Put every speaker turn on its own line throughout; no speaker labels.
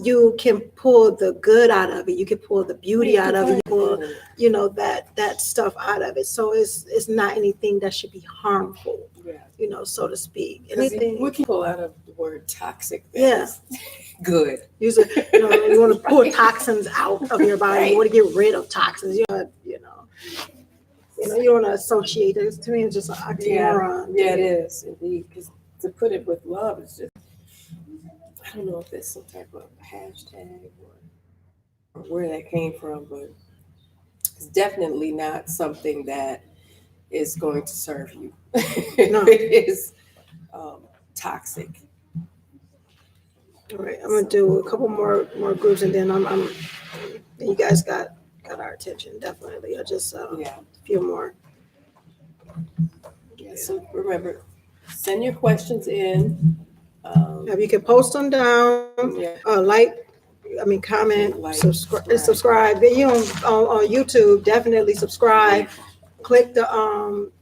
you can pull the good out of it. You can pull the beauty out of it. You pull, that stuff out of it. So it's not anything that should be harmful, so to speak. Anything
we can pull out of the word toxic. Good.
You want to pull toxins out of your body. Right. You want to get rid of toxins. You don't want to associate it. To me, it's just an oxymoron.
Yeah, it is indeed. Because to put it with love is just, I don't know if it's some type of hashtag or where that came from, but it's definitely not something that is going to serve you. No. It is toxic.
All right, I'm gonna do a couple more groups, and then you guys got our attention, definitely. I just a few more.
Yeah. So remember, send your questions in.
You can post them down. Comment, subscribe. You on YouTube, definitely subscribe. Click the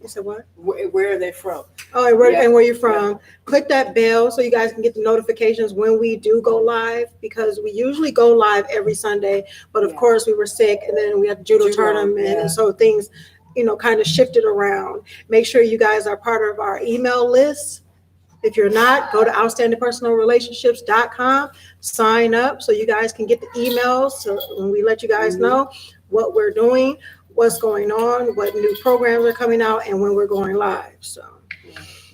you said what?
Where are they from?
Oh, and where you're from. Yeah. Click that bell so you guys can get the notifications when we do go live, because we usually go live every Sunday, but of course we were sick, and then we had the judo tournament, and so things, kind of shifted around. Make sure you guys are part of our email list. If you're not, go to outstandingpersonalrelationships.com, sign up so you guys can get the emails, so when we let you guys know what we're doing, what's going on, what new programs are coming out, and when we're going live. So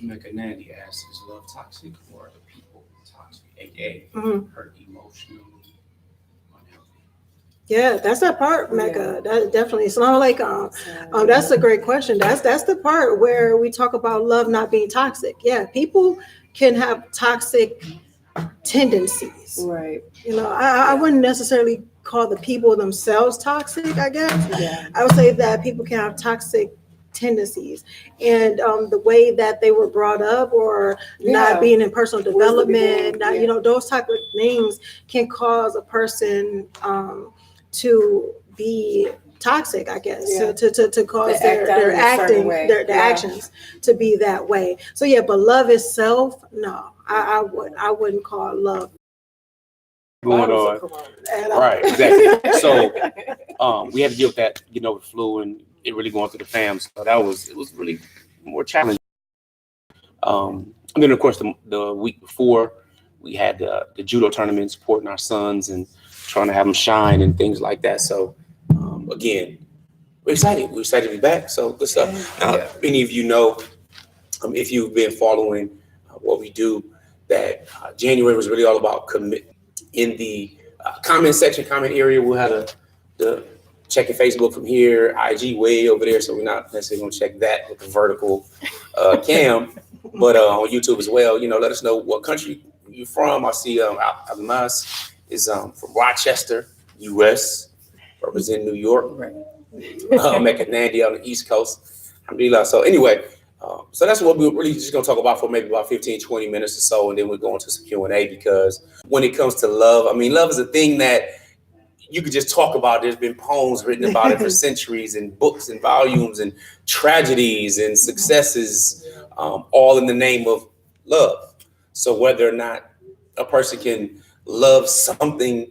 Mecca Nandy asks, is love toxic or are the people toxic? AKA hurt emotionally unhealthy.
Yeah, that's that part, Mecca. That definitely. It's not like that's a great question. That's the part where we talk about love not being toxic. Yeah, people can have toxic tendencies.
Right.
I wouldn't necessarily call the people themselves toxic, I guess. Yeah. I would say that people can have toxic tendencies, and the way that they were brought up, or not being in personal development, those type of things can cause a person to be toxic, I guess, to cause their actions to be that way. So but love itself, no, I wouldn't call love
going on. Right, exactly. So we had to deal with that, the flu, and it really going through the fam. So it was really more challenging. And then of course the week before we had the judo tournament, supporting our sons and trying to have them shine and things like that. So again, we're excited. We're excited to be back. So good stuff. Now, many of you know, if you've been following what we do, that January was really all about commitment. In the comment area, we'll have the checking Facebook from here, IG way over there, so we're not necessarily going to check that with the vertical cam, but on YouTube as well. Let us know what country you're from. I see Almas is from Rochester, U.S., representing New York. Right. Mecca Nandy on the East Coast. Alhamdulillah. So anyway, so that's what we're really just going to talk about for maybe about 15, 20 minutes or so, and then we'll go into some Q&A, because when it comes to love, love is a thing that you could just talk about. There's been poems written about it for centuries, and books and volumes and tragedies and successes, all in the name of love. So whether or not a person can love something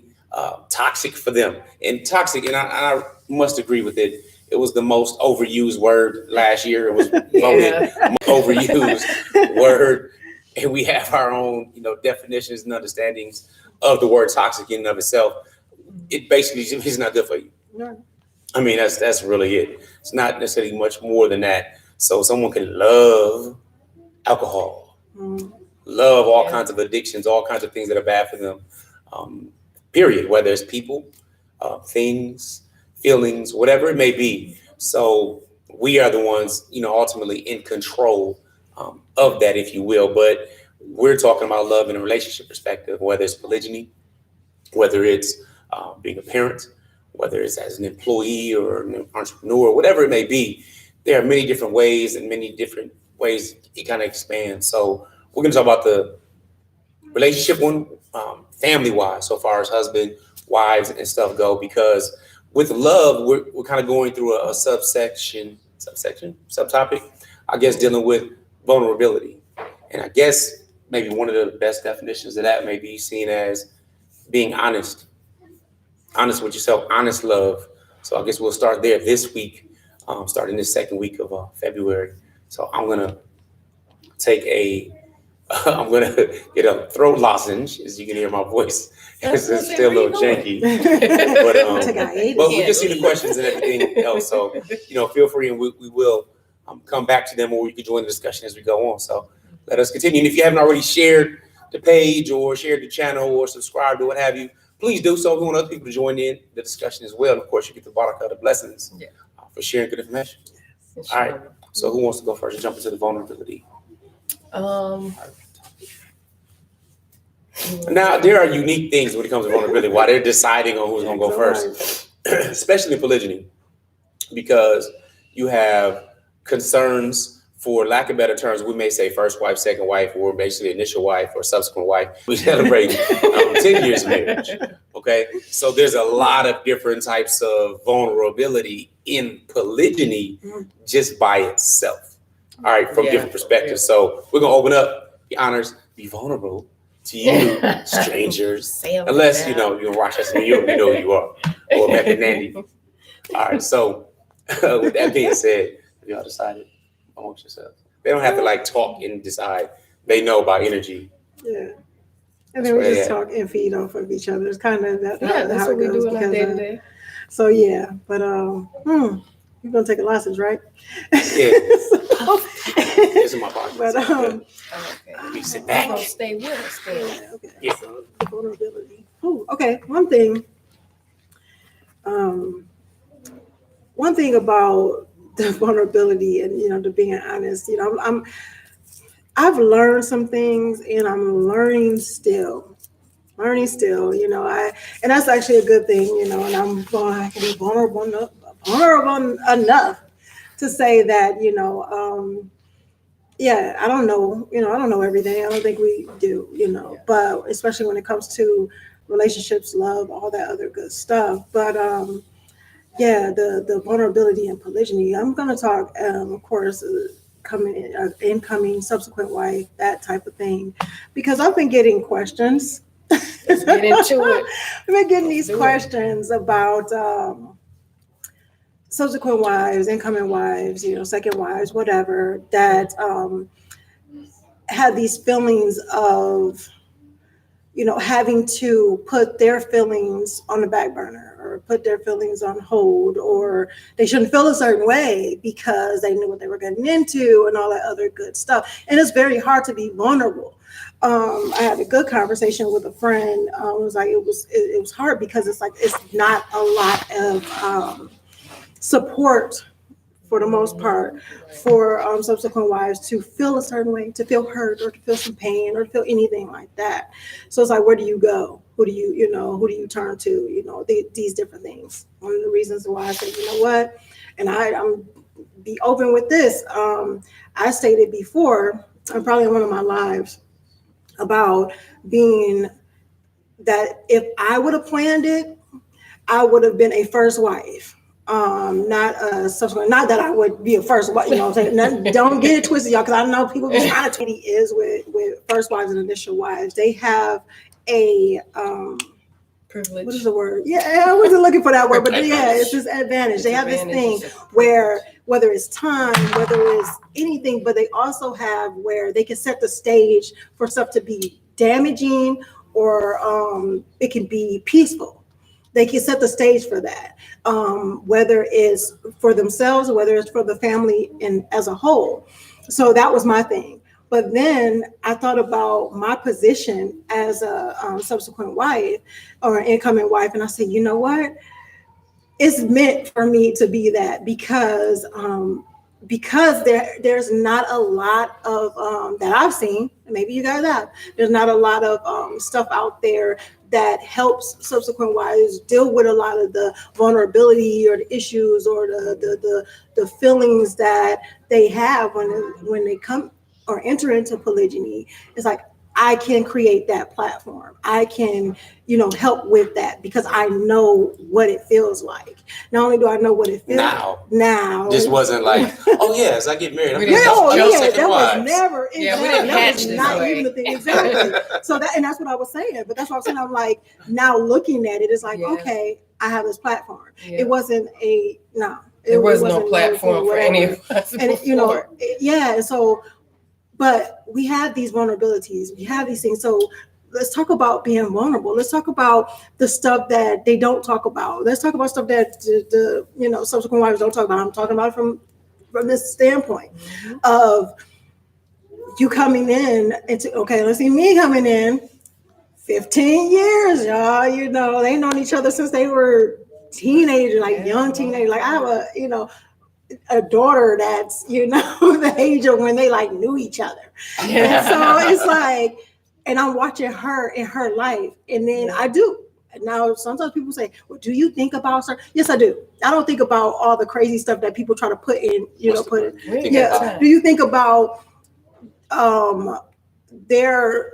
toxic for them, and toxic, and I must agree with it. It was the most overused word last year. It was voted overused word, and we have our own, definitions and understandings of the word toxic in and of itself. It basically is not good for you. No. That's really it. It's not necessarily much more than that. So someone can love alcohol, love all kinds of addictions, all kinds of things that are bad for them. Period. Whether it's people, things, feelings, whatever it may be. So we are the ones, ultimately in control of that, if you will. But we're talking about love in a relationship perspective, whether it's polygyny, whether it's being a parent, whether it's as an employee or an entrepreneur, whatever it may be. There are many different ways it kind of expands. So we're going to talk about the relationship one, family-wise, so far as husband, wives, and stuff go, because with love, we're kind of going through a subtopic, I guess, dealing with vulnerability. And I guess maybe one of the best definitions of that may be seen as being honest with yourself, honest love. So I guess we'll start there this week, starting this second week of February. So I'm gonna I'm gonna get a throat lozenge, as you can hear my voice. It's still a little janky, but we can see the questions and everything else. So feel free, and we will come back to them, or you can join the discussion as we go on. So let us continue. And if you haven't already shared the page or shared the channel or subscribed or what have you, please do so. We want other people to join in the discussion as well. And of course, you get the barakah, the blessings for sharing good information. All right. So who wants to go first and jump into the vulnerability? Now, there are unique things when it comes to vulnerability while they're deciding on who's going to go first, especially in polygyny, because you have concerns, for lack of better terms, we may say first wife, second wife, or basically initial wife or subsequent wife. We celebrate 10 years of marriage. Okay, so there's a lot of different types of vulnerability in polygyny just by itself. All right, from different perspectives. So we're going to open up the honors, be vulnerable to you, strangers, unless you're in Rochester, New York, you know who you are, or Method Nandy. All right, so with that being said, have y'all decided amongst yourselves? They don't have to talk and decide. They know by energy.
Yeah. And then we just talk and feed off of each other. It's kind of that's how what we do in our day to day. So yeah, but you're gonna take a license, right?
Yeah. This is my pocket.
But
you sit back.
Stay with us.
Okay. Yeah. So the vulnerability. Okay. One thing about the vulnerability and to being honest, I've learned some things and I'm learning still, and that's actually a good thing, and I can be vulnerable enough to say that, I don't know, I don't know everything. I don't think we do, but especially when it comes to relationships, love, all that other good stuff. But the vulnerability in polygyny, I'm going to talk, of course, incoming, subsequent wife, that type of thing, because I've been getting questions.
Let's get into it.
I've been getting these questions about subsequent wives, incoming wives, second wives, whatever, that have these feelings of, having to put their feelings on the back burner or put their feelings on hold, or they shouldn't feel a certain way because they knew what they were getting into and all that other good stuff. And it's very hard to be vulnerable. I had a good conversation with a friend. It was hard because it's not a lot of support for the most part for subsequent wives to feel a certain way, to feel hurt or to feel some pain or to feel anything like that. So it's where do you go? Who do you turn to? These different things. One of the reasons why I say, what, and I'm be open with this. I stated before, probably in one of my lives, about being that if I would have planned it, I would have been a first wife. Not a subsequent, not that I would be a first wife, what I'm saying? Don't get it twisted, y'all, because I know people be trying to is with first wives and initial wives. They have a
privilege.
What is the word? Yeah, I wasn't looking for that word, but it's this advantage. They have this thing where whether it's time, whether it's anything, but they also have where they can set the stage for stuff to be damaging or it can be peaceful. They can set the stage for that, whether it's for themselves or whether it's for the family as a whole. So that was my thing. But then I thought about my position as a subsequent wife or incoming wife, and I said, you know what? It's meant for me to be that because there's not a lot of that I've seen. Maybe you guys have. There's not a lot of stuff out there that helps subsequent wives deal with a lot of the vulnerability or the issues or the feelings that they have when they come or enter into polygyny. It's I can create that platform. I can, help with that because I know what it feels like. Not only do I know what it feels now.
This wasn't like, oh yes, I get married.
That was never.
Yeah, we didn't hatch
was
this
not
way.
even the thing. Exactly. And that's what I was saying. But that's what I'm saying. I'm like, now looking at it, it's like, okay, I have this platform.
Yeah.
It wasn't
there was no platform for any of us.
And so, but we have these vulnerabilities. We have these things. So let's talk about being vulnerable. Let's talk about the stuff that they don't talk about. Let's talk about stuff that the subsequent wives don't talk about. I'm talking about from this standpoint of you coming in into, okay, let's see me coming in 15 years, y'all, they known each other since they were teenagers, like young teenagers. Like I have a daughter that's, the age of when they like knew each other. And so it's like, and I'm watching her in her life. And then I do. Now, sometimes people say, well, do you think about her? Yes, I do. I don't think about all the crazy stuff that people try to put in, Do you think about their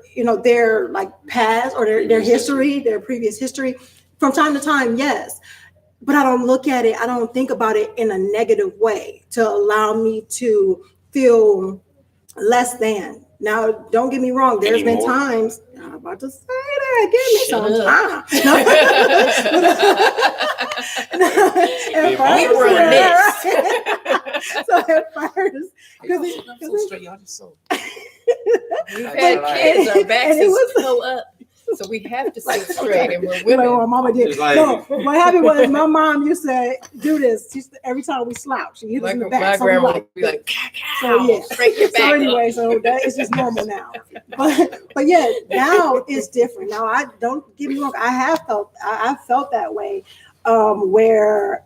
like past or their history, their previous history? From time to time, yes. But I don't look at it, I don't think about it in a negative way to allow me to feel less than. Now, don't get me wrong. There's been times, I'm about to say that, give me some time.
We were a mess.
So at first,
we've had kids, our backs is still up. So we have to sit straight, and we're women.
Like my mama did. No, what happened was my mom used to do this. Every time we slouch, she hit us in the back.
My grandma would be like, straight your back.
So anyway, so that is just normal now. But yeah, now it's different. Now I don't get me wrong. I felt that way, where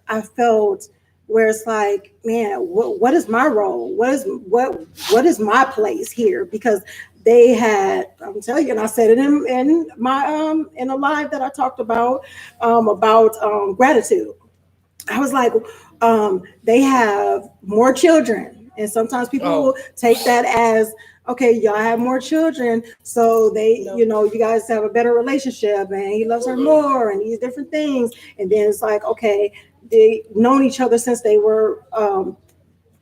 it's like, man, what is my role? What is my place here? Because they had, I'm telling you, and I said it in my in a live that I talked about gratitude. I was like, they have more children, and sometimes people will take that as, okay, y'all have more children, so they, you guys have a better relationship, and he loves her more, and these different things, and then it's like, okay, they known each other since they were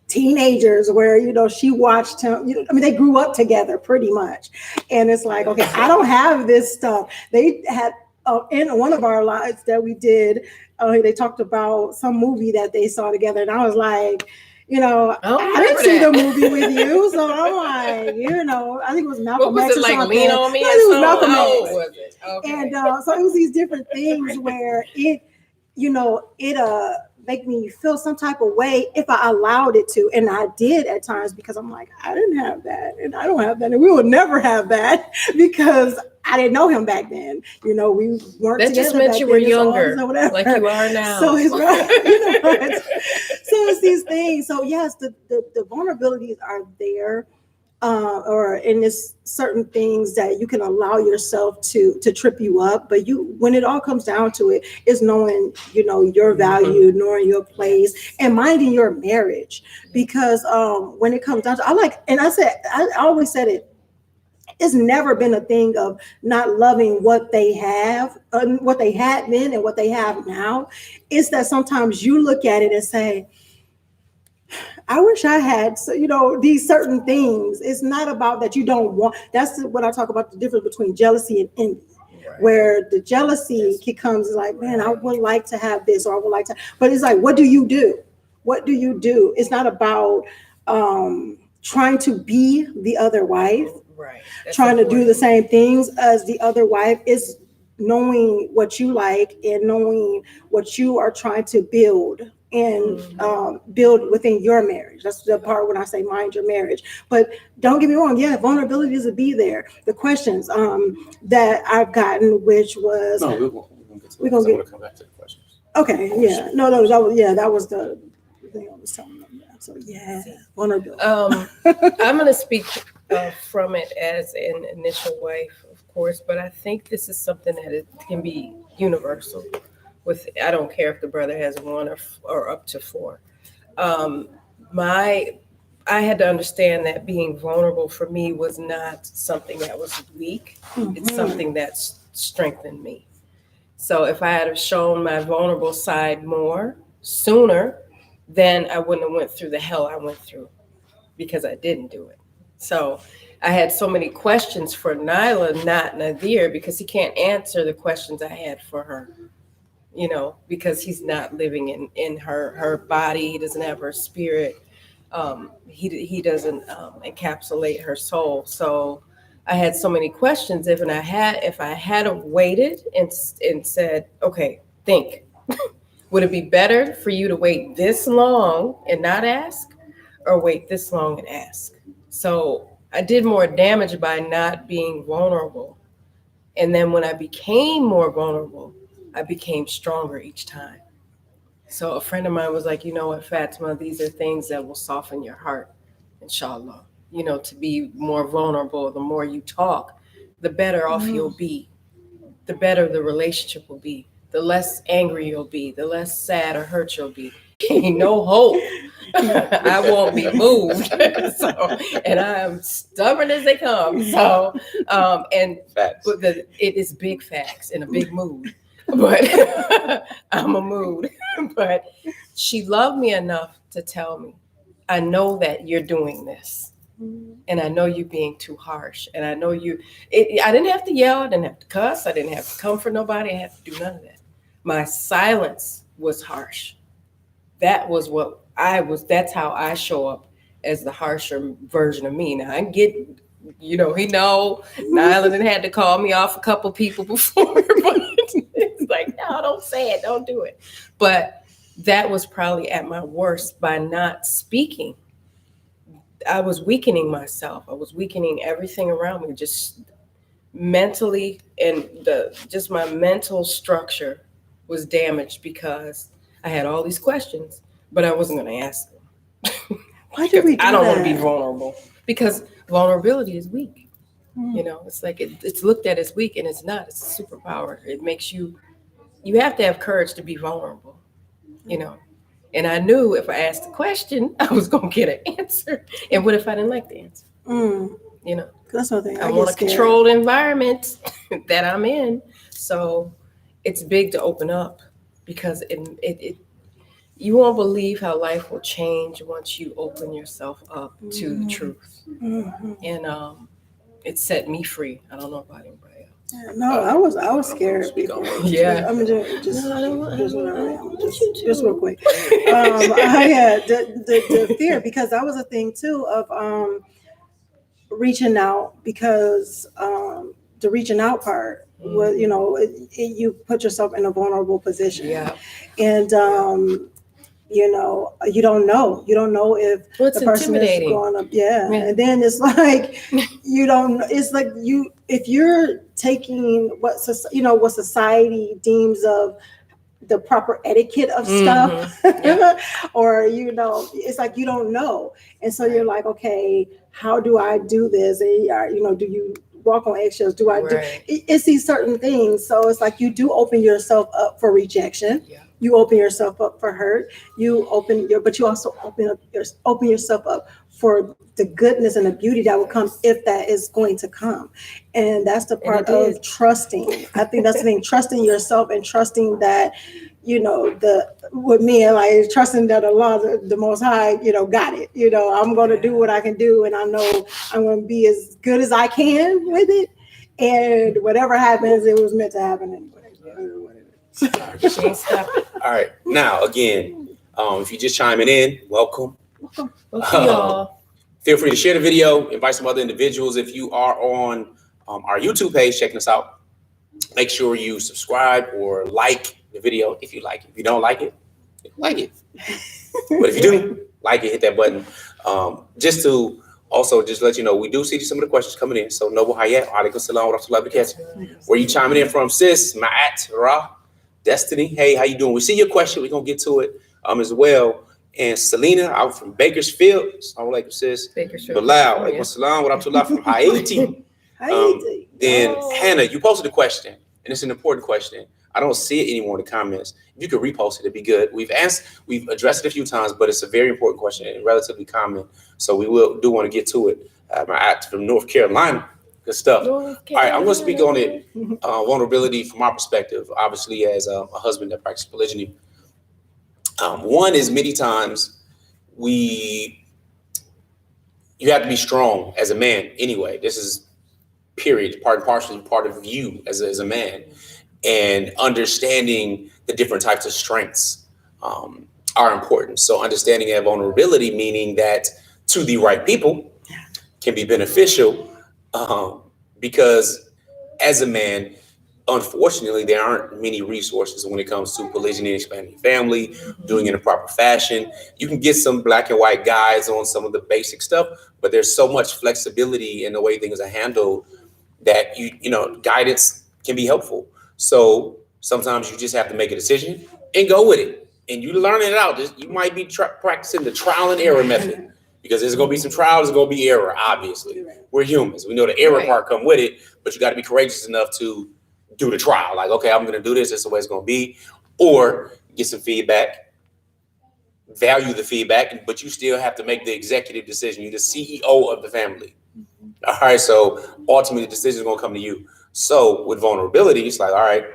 teenagers, where she watched him. They grew up together pretty much, and it's like, okay, I don't have this stuff. They had in one of our lives that we did, they talked about some movie that they saw together, and I was like, I didn't see the movie with you, so I'm like, I think it was Malcolm X.
What was it like? Lean on Me?
Yeah, it was Malcolm X.
Was it? Okay.
And so it was these different things where it make me feel some type of way if I allowed it to. And I did at times, because I'm like, I didn't have that, and I don't have that, and we will never have that, because I didn't know him back then. We weren't
that
together. That
just meant you were younger, like you are now.
So it's right. So it's these things. So yes, the vulnerabilities are there. Or in this certain things that you can allow yourself to trip you up, but when it all comes down to it, is knowing your value, knowing your place, and minding your marriage. Because when it comes down to, I always said it. It's never been a thing of not loving what they have, what they had then, and what they have now. It's that sometimes you look at it and say, I wish I had, these certain things. It's not about that you don't want. That's what I talk about, the difference between jealousy and envy, where the jealousy comes like, man, I would like to have this, or I would like to, but it's like, what do you do? What do you do? It's not about trying to be the other wife, trying to do the same things as the other wife. Is knowing what you like and knowing what you are trying to build and build within your marriage. That's the part when I say mind your marriage. But don't get me wrong, vulnerabilities will be there. The questions that I've gotten, which was we're gonna get
come back to the questions.
Okay, yeah, no, that was the thing I was telling them. So vulnerability.
I'm gonna speak from it as an initial wife, of course, but I think this is something that can be universal. I don't care if the brother has one or up to four. I had to understand that being vulnerable for me was not something that was weak. It's something that's strengthened me. So if I had shown my vulnerable side more sooner, then I wouldn't have went through the hell I went through because I didn't do it. So I had so many questions for Nyla, not Nazir, because he can't answer the questions I had for her, you know, because he's not living in her body. He doesn't have her spirit. He doesn't encapsulate her soul. So I had so many questions. If I had have waited and said, okay, think, would it be better for you to wait this long and not ask, or wait this long and ask? So I did more damage by not being vulnerable. And then when I became more vulnerable, I became stronger each time. So a friend of mine was like, you know what, Fatima, these are things that will soften your heart, inshallah. You know, to be more vulnerable, the more you talk, the better off you'll be, the better the relationship will be, the less angry you'll be, the less sad or hurt you'll be. Ain't no hope. I won't be moved. So, and I am stubborn as they come. So, and
Facts.
but it is big facts in a big mood. But I'm a mood. But she loved me enough to tell me, I know that you're doing this. And I know you're being too harsh. And I know I didn't have to yell. I didn't have to cuss. I didn't have to comfort nobody. I had to do none of that. My silence was harsh. That was what that's how I show up as the harsher version of me. Now I get, he know Nyla done had to call me off a couple people before, but it's like, no, don't say it. Don't do it. But that was probably at my worst by not speaking. I was weakening myself. I was weakening everything around me, just mentally, and just my mental structure was damaged because I had all these questions, but I wasn't going to ask them.
Why do we do
I don't want to
that?
be vulnerable because vulnerability is weak. It's like it's looked at as weak, and it's not. It's a superpower. It makes you have to have courage to be vulnerable, And I knew if I asked a question, I was going to get an answer. And what if I didn't like the answer?
That's something
I want a controlled environment that I'm in. So it's big to open up because you won't believe how life will change once you open yourself up to the truth. And it set me free. I don't know about anybody else.
No, I was scared.
Yeah.
I'm just real quick. I had the fear, because that was a thing too of reaching out, because the reaching out part was, you put yourself in a vulnerable position.
Yeah.
And you don't know if the person is going up. Yeah. And then it's like, it's like if you're taking what society deems of the proper etiquette of stuff, or, it's like, you don't know. And so you're like, okay, how do I do this? And, do you walk on eggshells? Do I do it's these certain things? So it's like, you do open yourself up for rejection. Yeah. You open yourself up for hurt. But you also open yourself up for the goodness and the beauty that will come if that is going to come. And that's the part of trusting. I think that's the thing, trusting yourself and trusting that, with me, and like trusting that Allah, the Most High, got it. I'm going to do what I can do, and I know I'm going to be as good as I can with it. And whatever happens, it was meant to happen anyway.
All right. Now, again, if you're just chiming in, welcome. Feel free to share the video, invite some other individuals. If you are on our YouTube page checking us out, make sure you subscribe or like the video if you like it. If you don't like it, like it. But if you do like it, hit that button. Just to also just let you know, we do see some of the questions coming in. So Noble Hayat, alaikum salam wa rahmatullahi wa barakatuh. Where you chiming in from, sis? Ma'at, Ra, Destiny. Hey, how you doing? We see your question. We're gonna get to it as well. And Selena, I'm from Bakersfield. Assalamu alaikum, sis.
Bakersfield.
Bilal, alaikum salam wa rahmatullahi from Haiti. Then Hannah, you posted a question, and it's an important question. I don't see it anymore in the comments. If you could repost it, it'd be good. We've addressed it a few times, but it's a very important question and relatively common. So we do want to get to it. My act from North Carolina, good stuff. All right, I'm going to speak on it. Vulnerability from my perspective, obviously as a husband that practices polygyny. One is many times you have to be strong as a man anyway. This is period, part and parcel part of you as a man, and understanding the different types of strengths are important. So understanding that vulnerability, meaning that to the right people, can be beneficial because as a man, unfortunately, there aren't many resources when it comes to polygyny and expanding family, doing it in a proper fashion. You can get some black and white guides on some of the basic stuff, but there's so much flexibility in the way things are handled that guidance can be helpful. So sometimes you just have to make a decision and go with it. And you learn it out. You might be practicing the trial and error method because there's going to be some trial, there's going to be error, obviously. We're humans. We know the error part come with it, but you got to be courageous enough to do the trial. Like, okay, I'm going to do this. This is the way it's going to be. Or get some feedback, value the feedback, but you still have to make the executive decision. You're the CEO of the family. All right. So ultimately the decision is going to come to you. So with vulnerability, it's like, all right,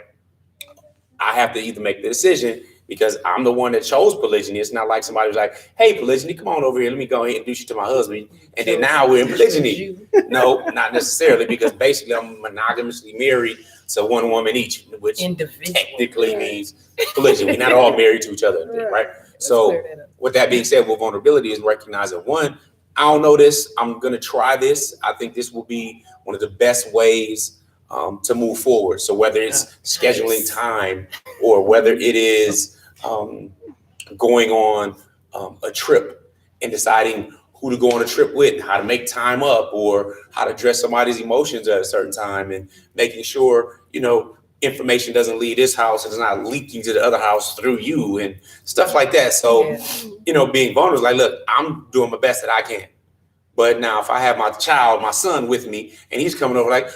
I have to either make the decision because I'm the one that chose polygyny. It's not like somebody was like, hey, polygyny, come on over here. Let me go and introduce you to my husband. And then now we're in polygyny. No, not necessarily, because basically I'm monogamously married to one woman each, which technically means polygyny. We're not all married to each other, right? So with that being said, with vulnerability is recognizing, one, I don't know this. I'm going to try this. I think this will be one of the best ways to move forward. So whether it's scheduling time or whether it is going on a trip and deciding who to go on a trip with, how to make time up, or how to address somebody's emotions at a certain time, and making sure, information doesn't leave this house and it's not leaking to the other house through you and stuff like that. So, being vulnerable is like, look, I'm doing my best that I can. But now if I have my son with me and he's coming over like,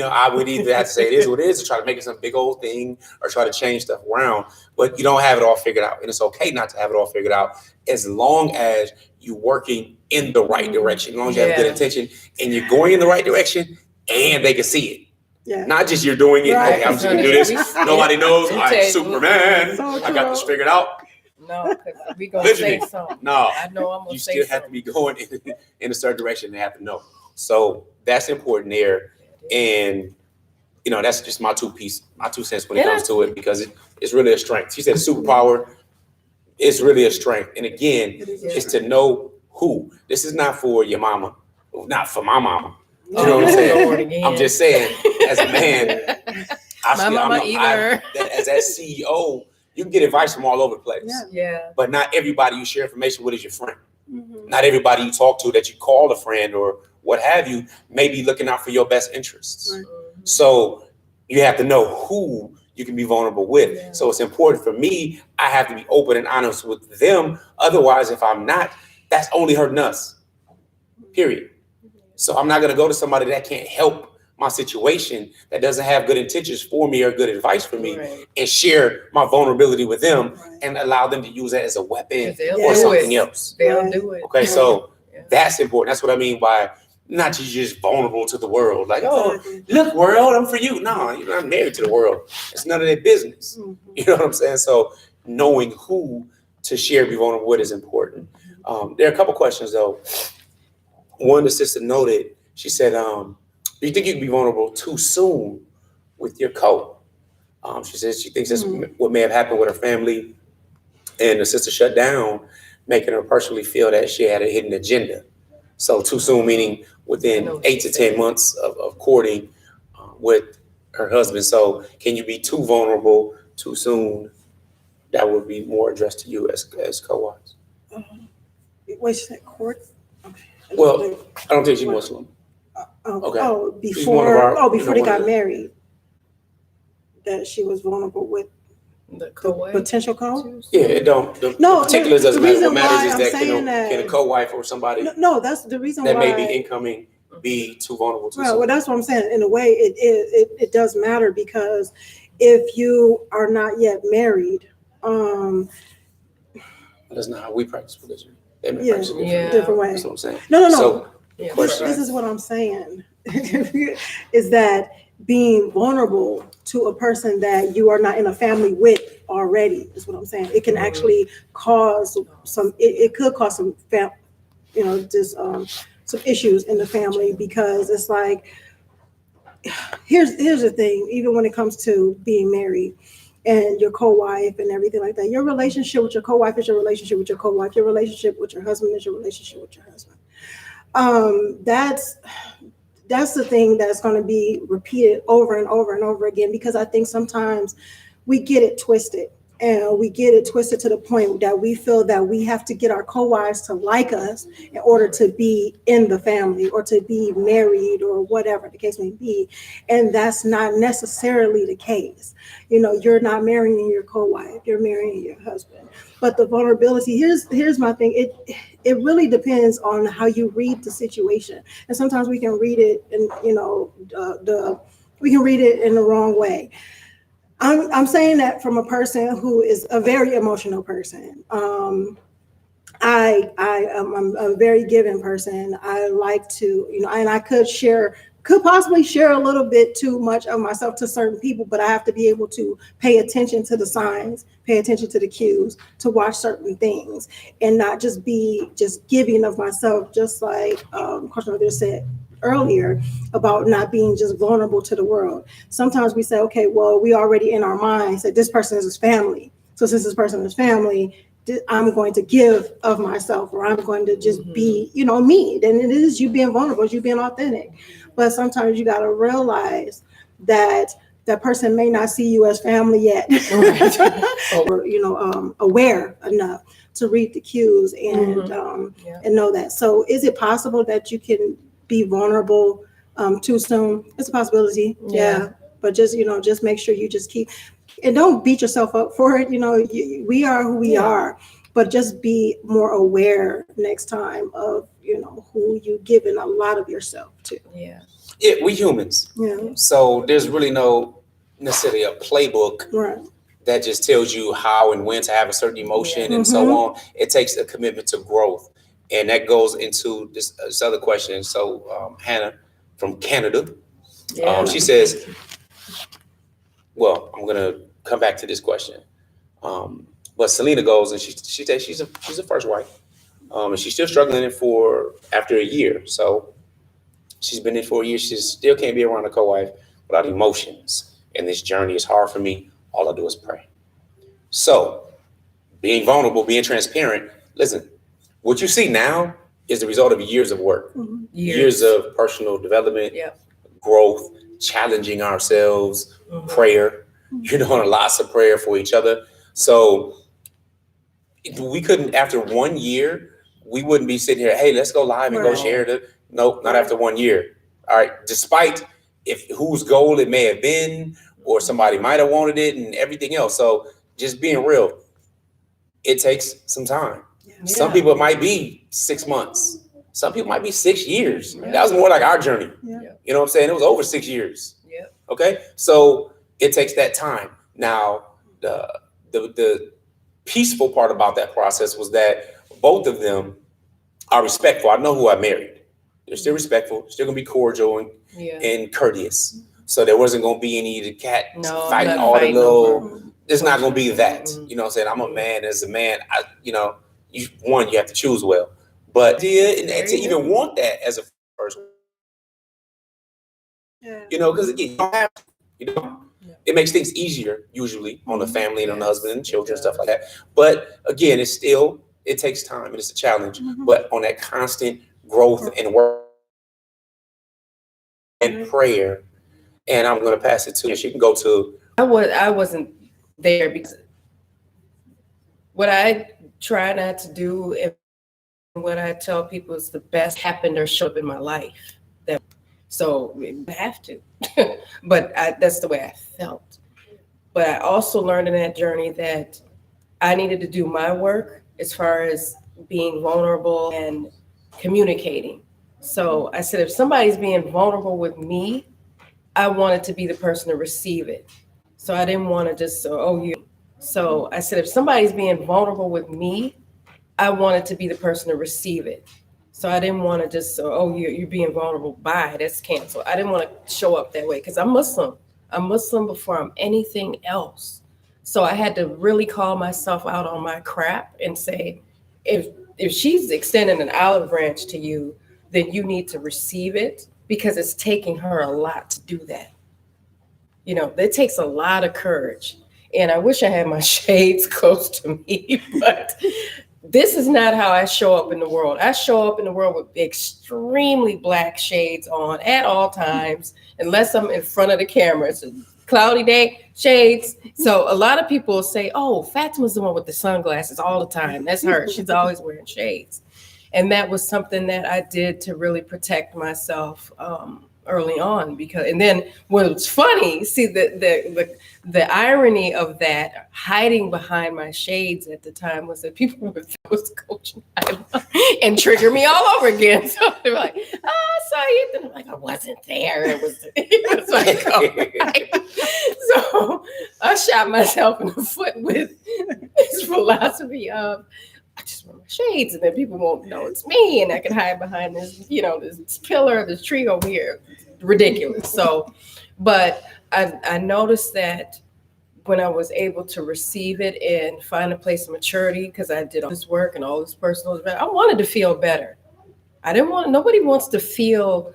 I would either have to say it is what it is or try to make it some big old thing or try to change stuff around. But you don't have it all figured out. And it's okay not to have it all figured out as long as you're working in the right direction, as long as you have good intention and you're going in the right direction and they can see it. Yeah. Not just you're doing it. Right. Okay, I'm just going to do this. Nobody knows. I'm Superman. I got this figured out.
No, because we going to say something.
No,
I know I'm going
to say something. You still have to be going in a certain direction and have to know. So that's important there. And, that's just my 2 cents when it comes to it, because it's really a strength. She said a superpower. It's really a strength. And again, it's to know who. This is not for your mama, not for my mama. You know what I'm saying? I'm just saying, as a man, as that CEO, you can get advice from all over the place.
Yeah.
But not everybody you share information with is your friend. Mm-hmm. Not everybody you talk to that you call a friend or what have you may be looking out for your best interests. Right. So you have to know who you can be vulnerable with. Yeah. So it's important for me. I have to be open and honest with them. Otherwise, if I'm not, that's only hurting us. Period. So I'm not going to go to somebody that can't help my situation, that doesn't have good intentions for me or good advice for me, and share my vulnerability with them and allow them to use that as a weapon or something else.
They'll do it.
Okay, so that's important. That's what I mean by not just vulnerable to the world. Like, oh, look, world, I'm for you. No, you're not married to the world. It's none of their business. You know what I'm saying? So knowing who to share, be vulnerable with is important. There are a couple questions, though. One, the sister noted, she said, do you think you can be vulnerable too soon with your co? She says she thinks that's what may have happened with her family, and the sister shut down, making her personally feel that she had a hidden agenda. So too soon, meaning within 8 to 10 months of courting with her husband. So can you be too vulnerable too soon? That would be more addressed to you as co-wives.
Wait, she said court? Okay.
Well, I don't think she's Muslim.
Okay. Before they got married, that she was vulnerable with the potential co.
Yeah, it don't. The particulars doesn't matter. What matters is that can a co-wife or somebody.
No, that's the reason
that
why
may be incoming be too vulnerable to.
Well, that's what I'm saying. In a way, it does matter, because if you are not yet married,
That's not how we practice polygamy. They may
yeah,
practice it
Yeah.
different way.
That's what I'm saying.
No.
So,
Yeah.
question.
This is what I'm saying is that being vulnerable to a person that you are not in a family with already is what I'm saying. It can actually cause it could cause some just some issues in the family, because it's like, here's the thing, even when it comes to being married and your co-wife and everything like that, your relationship with your co-wife is your relationship with your co-wife, your relationship with your husband is your relationship with your husband. That's the thing that's going to be repeated over and over and over again, because I think sometimes we get it twisted, and we get it twisted to the point that we feel that we have to get our co-wives to like us in order to be in the family or to be married or whatever the case may be. And that's not necessarily the case. You're not marrying your co-wife, you're marrying your husband. But the vulnerability, here's my thing. It really depends on how you read the situation. And sometimes we can read it and we can read it in the wrong way. I'm saying that from a person who is a very emotional person. I'm a very giving person. I like to, and I could possibly share a little bit too much of myself to certain people, but I have to be able to pay attention to the signs, pay attention to the cues, to watch certain things, and not just be just giving of myself, just like Coach Nyla said earlier about not being just vulnerable to the world. Sometimes we say, okay, well, we already in our minds that this person is his family. So since this person is family, I'm going to give of myself, or I'm going to just be, me. And it is you being vulnerable, it's you being authentic. But sometimes you got to realize that that person may not see you as family yet, or aware enough to read the cues and and know that. So, is it possible that you can be vulnerable too soon? It's a possibility, yeah. But just make sure you just keep, and don't beat yourself up for it. We are who we are, but just be more aware next time of who you giving a lot of yourself to.
Yeah,
we humans.
Yeah.
So there's really no necessarily a playbook
Right.
that just tells you how and when to have a certain emotion and so on. It takes a commitment to growth, and that goes into this other question. So Hannah from Canada, she says, well, I'm gonna come back to this question. But Selena goes and she says she's a first wife, and she's still struggling for after a year. So she's been in for a year. She still can't be around a co-wife without emotions. And this journey is hard for me. All I do is pray. So being vulnerable, being transparent. Listen, what you see now is the result of years of work, years of personal development, growth, challenging ourselves, prayer. Lots of prayer for each other. So we couldn't, after 1 year, we wouldn't be sitting here, hey, let's go live and go share it. Nope, not after 1 year. All right, despite whose goal it may have been, or somebody might have wanted it and everything else. So just being real, it takes some time. Some people it might be 6 months. Some people might be 6 years. That was more like our journey. You know what I'm saying? It was over 6 years. Okay, so it takes that time. Now, the peaceful part about that process was that both of them are respectful. I know who I married. They're still respectful, still gonna be cordial and courteous. So there wasn't gonna be any of the cat fighting all the little. There's not gonna be that. You know what I'm saying? I'm a man. As a man, you have to choose well. But to even want that as a first, because again, you don't have to, it makes things easier usually on the family and on the husband and children, stuff like that. But again, it takes time and it's a challenge. But on that constant growth and work and prayer, and I'm going to pass it to you. She can go to.
I wasn't there because what I try not to do and what I tell people is the best happened or showed up in my life. So I have to, but that's the way I felt. But I also learned in that journey that I needed to do my work as far as being vulnerable and communicating. So I said, if somebody's being vulnerable with me, I wanted to be the person to receive it. So I didn't want to just, so I said, if somebody's being vulnerable with me, I wanted to be the person to receive it. So I didn't want to just, you're being vulnerable. Bye, that's canceled. I didn't want to show up that way because I'm Muslim. I'm Muslim before I'm anything else. So I had to really call myself out on my crap and say, if she's extending an olive branch to you, then you need to receive it because it's taking her a lot to do that. It takes a lot of courage. And I wish I had my shades close to me, but this is not how I show up in the world. I show up in the world with extremely black shades on at all times, unless I'm in front of the camera. It's a cloudy day, shades. So a lot of people say, oh, Fatimah's the one with the sunglasses all the time. That's her. She's always wearing shades. And that was something that I did to really protect myself early on, and then what was funny, see the irony of that hiding behind my shades at the time was that people would think it was Coach Nyla and trigger me all over again. So they were like, oh, I saw you. And I'm like, I wasn't there. It was like, oh, right. So I shot myself in the foot with this philosophy of, I just wear my shades and then people won't know it's me and I can hide behind this, this pillar, this tree over here. Ridiculous. So, but I noticed that when I was able to receive it and find a place of maturity, because I did all this work and all this personal development, I wanted to feel better. Nobody wants to feel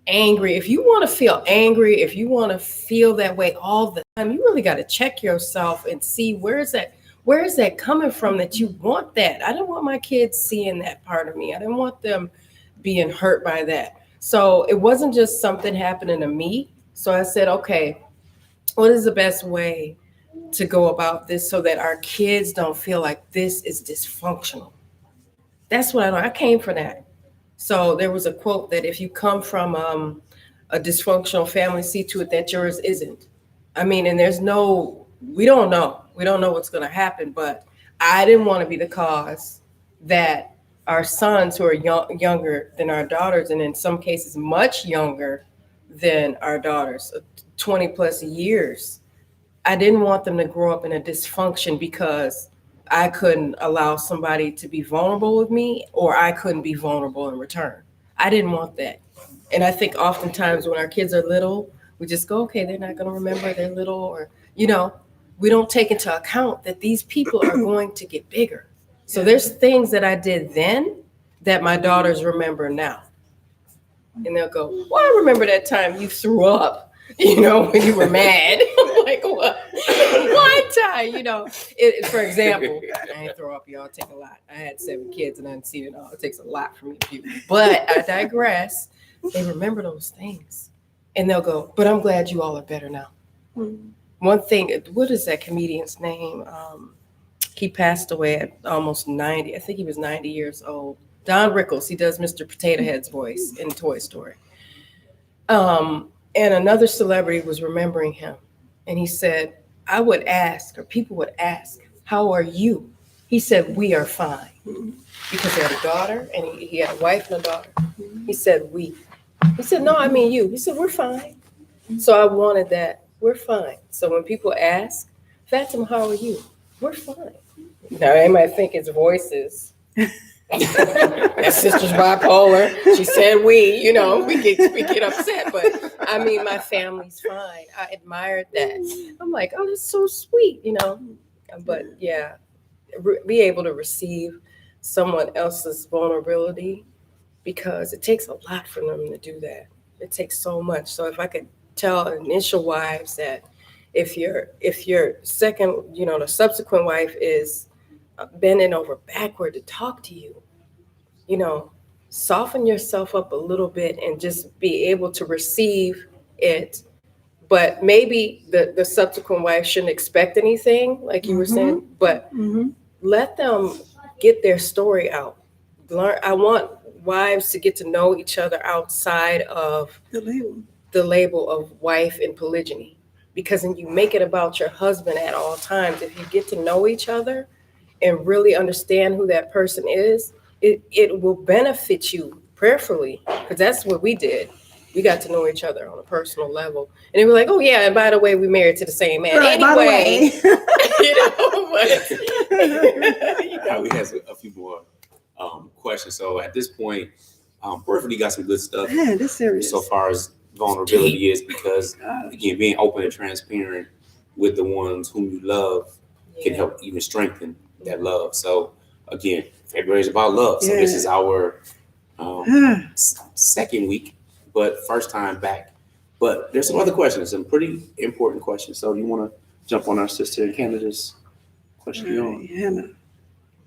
angry. If you want to feel angry, if you want to feel that way all the time, you really got to check yourself and see where is that coming from that you want that. I didn't want my kids seeing that part of me. I didn't want them being hurt by that. So it wasn't just something happening to me. So I said, okay, what is the best way to go about this so that our kids don't feel like this is dysfunctional? That's what I came for that. So there was a quote that if you come from a dysfunctional family, see to it that yours isn't. And we don't know. We don't know what's going to happen, but I didn't want to be the cause that our sons who are younger than our daughters, and in some cases much younger than our daughters, 20 plus years, I didn't want them to grow up in a dysfunction because I couldn't allow somebody to be vulnerable with me or I couldn't be vulnerable in return. I didn't want that. And I think oftentimes when our kids are little, we just go, okay, they're not going to remember they're little, or, we don't take into account that these people are going to get bigger. So there's things that I did then that my daughters remember now. And they'll go, well, I remember that time you threw up, when you were mad. I'm like, what? One time, for example, I ain't throw up, y'all, take a lot. I had 7 kids and I hadn't seen it all. It takes a lot for me to do. But I digress. They remember those things. And they'll go, but I'm glad you all are better now. Mm-hmm. One thing, what is that comedian's name? He passed away at almost 90. I think he was 90 years old. Don Rickles, he does Mr. Potato Head's voice in Toy Story. And another celebrity was remembering him. And he said, I would ask, or people would ask, how are you? He said, we are fine. Because he had a daughter, and he had a wife and a daughter. He said, we. He said, no, I mean you. He said, we're fine. So I wanted that. We're fine. So when people ask, Fatimah, how are you? We're fine. Now they might think it's voices. That sister's bipolar. She said we get upset, but my family's fine. I admired that. I'm like, oh, that's so sweet, But yeah, be able to receive someone else's vulnerability, because it takes a lot for them to do that. It takes so much. So if I could tell initial wives that if your second, the subsequent wife is bending over backward to talk to you, soften yourself up a little bit and just be able to receive it. But maybe the subsequent wife shouldn't expect anything, like you were saying, but let them get their story out. I want wives to get to know each other outside of the label of wife and polygyny. Because when you make it about your husband at all times, if you get to know each other and really understand who that person is, it will benefit you prayerfully, because that's what we did. we got to know each other on a personal level. And they were like, oh yeah, and by the way, we married to the same man.
Right,
anyway, you know,
We have a few more questions. So at this point, Perfectly got some good stuff.
Man, this serious.
So far as vulnerability is, because again, being open and transparent with the ones whom you love can help even strengthen that love. So again, February is about love. So this is our second week, but first time back. But there's some other questions, some pretty important questions. So you want to jump on our sister in Canada's question?
Hannah.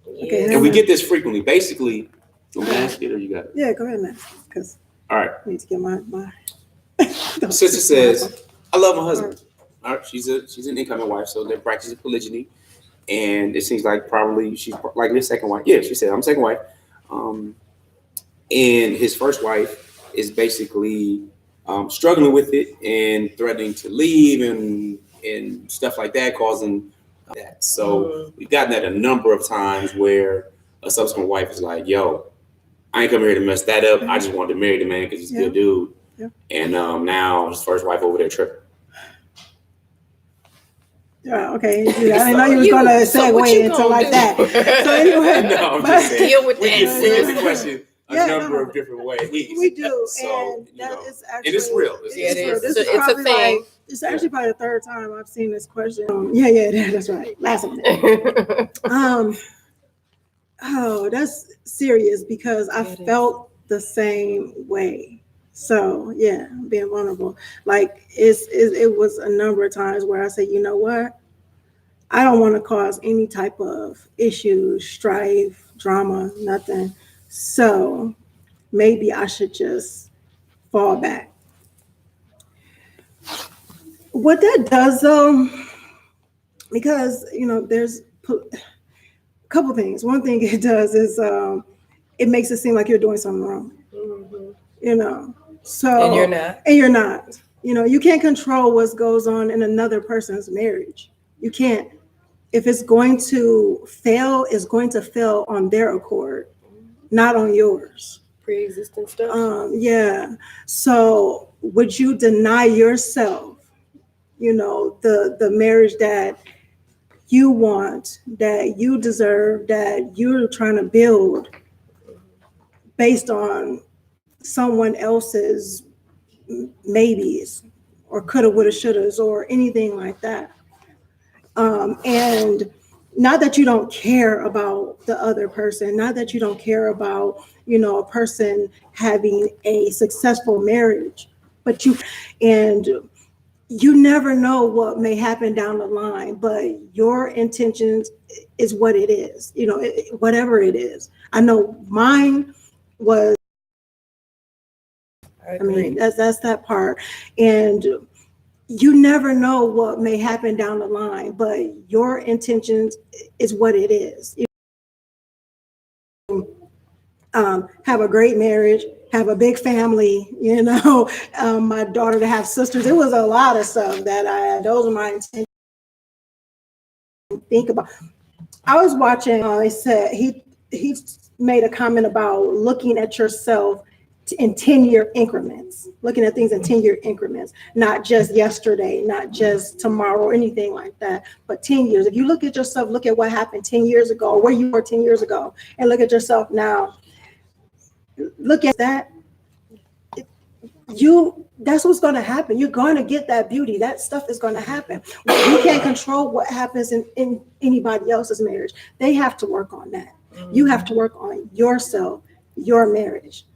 Okay,
and we get this frequently. Basically, you want me to ask it or you got it?
Yeah, go ahead and ask. Because
all right.
I need to get my
Sister says, I love my husband. All right, she's an incoming wife, so they're practicing polygyny. And it seems like probably she's like his second wife. Yeah, she said, I'm second wife. And his first wife is basically struggling with it and threatening to leave and stuff like that, causing that. So we've gotten that a number of times where a subsequent wife is like, yo, I ain't come here to mess that up. I just wanted to marry the man because he's a good dude. Yeah. And now his first wife over there tripping.
Yeah, okay. I didn't know you was going to segue into like that. So anyway,
no, I'm just saying,
deal with
we
that.
get the question a number of different ways.
We do,
so,
and that is actually,
it is real.
It
is.
This is
it's a thing.
Like, it's actually probably the third time I've seen this question. That's right. Last one. Oh, that's serious because I felt the same way. So yeah, being vulnerable. Like it was a number of times where I said, you know what? I don't want to cause any type of issues, strife, drama, nothing. So maybe I should just fall back. What that does though, because there's a couple things. One thing it does is it makes it seem like you're doing something wrong. So
and you're not.
And you're not. You can't control what goes on in another person's marriage. You can't. If it's going to fail, it's going to fail on their accord, not on yours.
Pre-existing stuff.
Yeah. So would you deny yourself, the marriage that you want, that you deserve, that you're trying to build based on someone else's maybes or coulda, woulda, shouldas or anything like that? And not that you don't care about the other person, not that you don't care about, a person having a successful marriage, but you never know what may happen down the line, but your intentions is what it is, whatever it is. I know mine was, that's that part. And you never know what may happen down the line, but your intentions is what it is. Have a great marriage, have a big family, my daughter to have sisters. It was a lot of stuff that those are my intentions. Think about. I was watching, he said he made a comment about looking at yourself in 10-year increments, looking at things in 10-year increments, not just yesterday, not just tomorrow, or anything like that, but 10 years. If you look at yourself, look at what happened 10 years ago, where you were 10 years ago, and look at yourself now. Look at that. That's what's going to happen. You're going to get that beauty. That stuff is going to happen. You can't control what happens in anybody else's marriage. They have to work on that. You have to work on yourself, your marriage.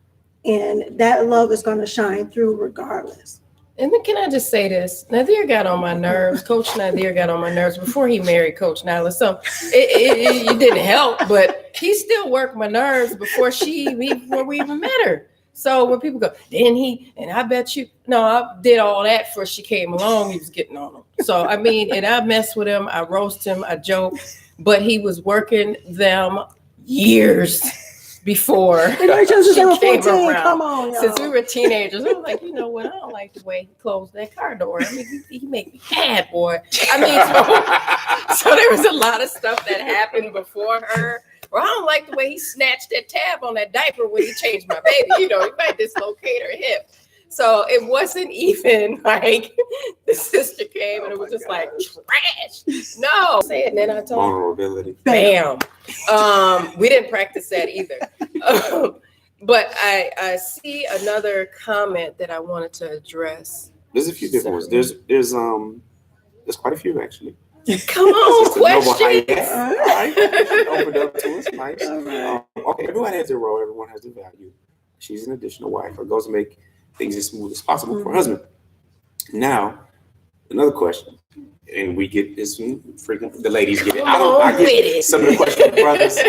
And that love is going to shine through regardless.
And then can I just say this? Nazir got on my nerves. Coach Nazir got on my nerves before he married Coach Nyla. So it didn't help, but he still worked my nerves before we even met her. So when people go, didn't he? And I bet you, no, I did all that before she came along. He was getting on them. So, and I messed with him. I roast him. I joke. But he was working them years before she came around. Come on, since we were teenagers, I was like, you know what? I don't like the way he closed that car door. He make me mad, boy. So there was a lot of stuff that happened before her. Or I don't like the way he snatched that tab on that diaper when he changed my baby. He might dislocate her hip. So it wasn't even like the sister came and it was just like trash. No. And then I told
Vulnerability.
bam. We didn't practice that either. But I see another comment that I wanted to address.
There's a few different ones. There's quite a few actually.
Come on, questions.
All right. Opened up to us. Nice. Okay, everyone has their role. Everyone has their value. She's an additional wife or goes to make things as smooth as possible for her husband. Now, another question, and we get this freaking, the ladies get it. I get some of the questions, brothers.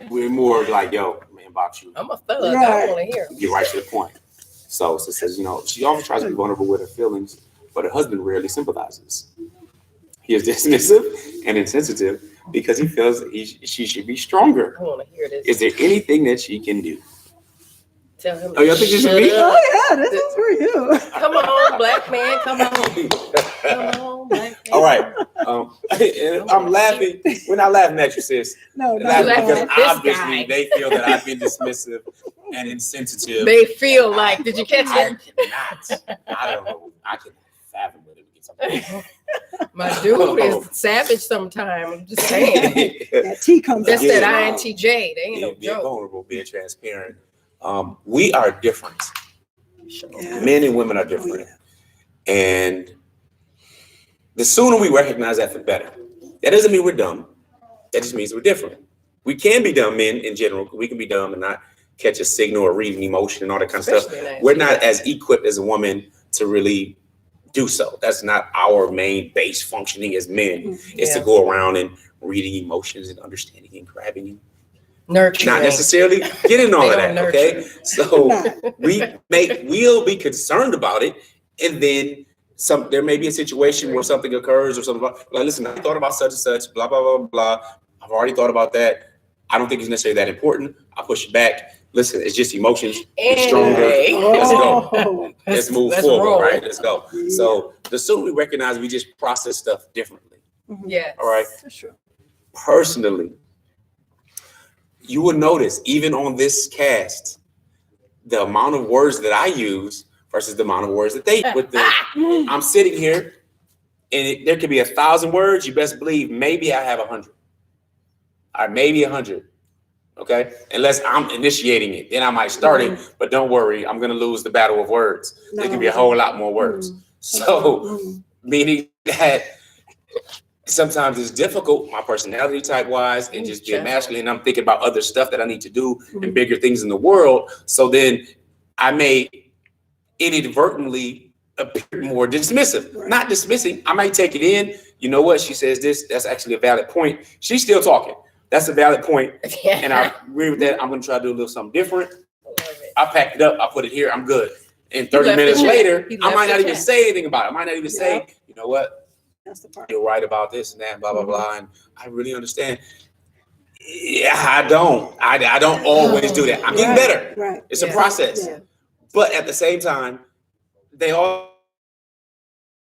We're more like, yo, man, box you.
I'm a thug. I want to hear.
Get right to the point. So it says, she always tries to be vulnerable with her feelings, but her husband rarely sympathizes. He is dismissive and insensitive because he feels she should be stronger.
I want to hear this.
Is there anything that she can do?
Tell him.
Oh, y'all think this is me?
Oh yeah, this is for you.
Come on, black man. Come on. Come on, black man.
All right. I'm laughing. We're not laughing at you, sis.
No,
Laughing because
at this
obviously
guy.
they feel that I've been dismissive and insensitive.
They feel like, did you catch
I
it?
cannot. I don't know. I can fathom it.
My dude is savage sometimes. I'm just saying.
That T comes
That's
out.
that INTJ. They ain't no
Being
joke.
vulnerable, being transparent. We are different.
Yeah.
Men and women are different. And the sooner we recognize that, the better. That doesn't mean we're dumb. That just means we're different. We can be dumb, men in general. We can be dumb and not catch a signal or read an emotion and all that kind of stuff. We're not as equipped as a woman to really do so. That's not our main base functioning as men. Is to go around and reading emotions and understanding and grabbing and
Nurturing.
not necessarily getting all of that.
Nurture.
Okay, so we'll be concerned about it, and then there may be a situation where something occurs or something like, listen, I thought about such and such, blah blah blah blah. I've already thought about that. I don't think it's necessarily that important. I'll push it back. Listen, it's just emotions. It's stronger. Let's go. Let's move forward, roll. Right? Let's go. Yeah. So the sooner we recognize, we just process stuff differently.
Yes.
All right.
For sure.
Personally, you will notice even on this cast, the amount of words that I use versus the amount of words that they with them. I'm sitting here, and there could be 1,000 words. You best believe maybe I have 100. All right, maybe 100. Okay, unless I'm initiating it, then I might start it. But don't worry, I'm gonna lose the battle of words. There can be a whole lot more words. So, meaning that sometimes it's difficult, my personality type wise, and just being masculine. I'm thinking about other stuff that I need to do and bigger things in the world. So then I may inadvertently appear more dismissive. Not dismissing. I might take it in. You know what? She says this. That's actually a valid point. She's still talking. That's a valid point. And I agree with that. I'm going to try to do a little something different. I packed it up. I put it here. I'm good. And 30 minutes later, I might not even say anything about it. I might not even say, you know what?
That's the part.
You're right about this and that, blah, blah, blah. And I really understand. Yeah, I don't always do that. I'm getting better.
Right.
It's a process.
Yeah.
But at the same time, they all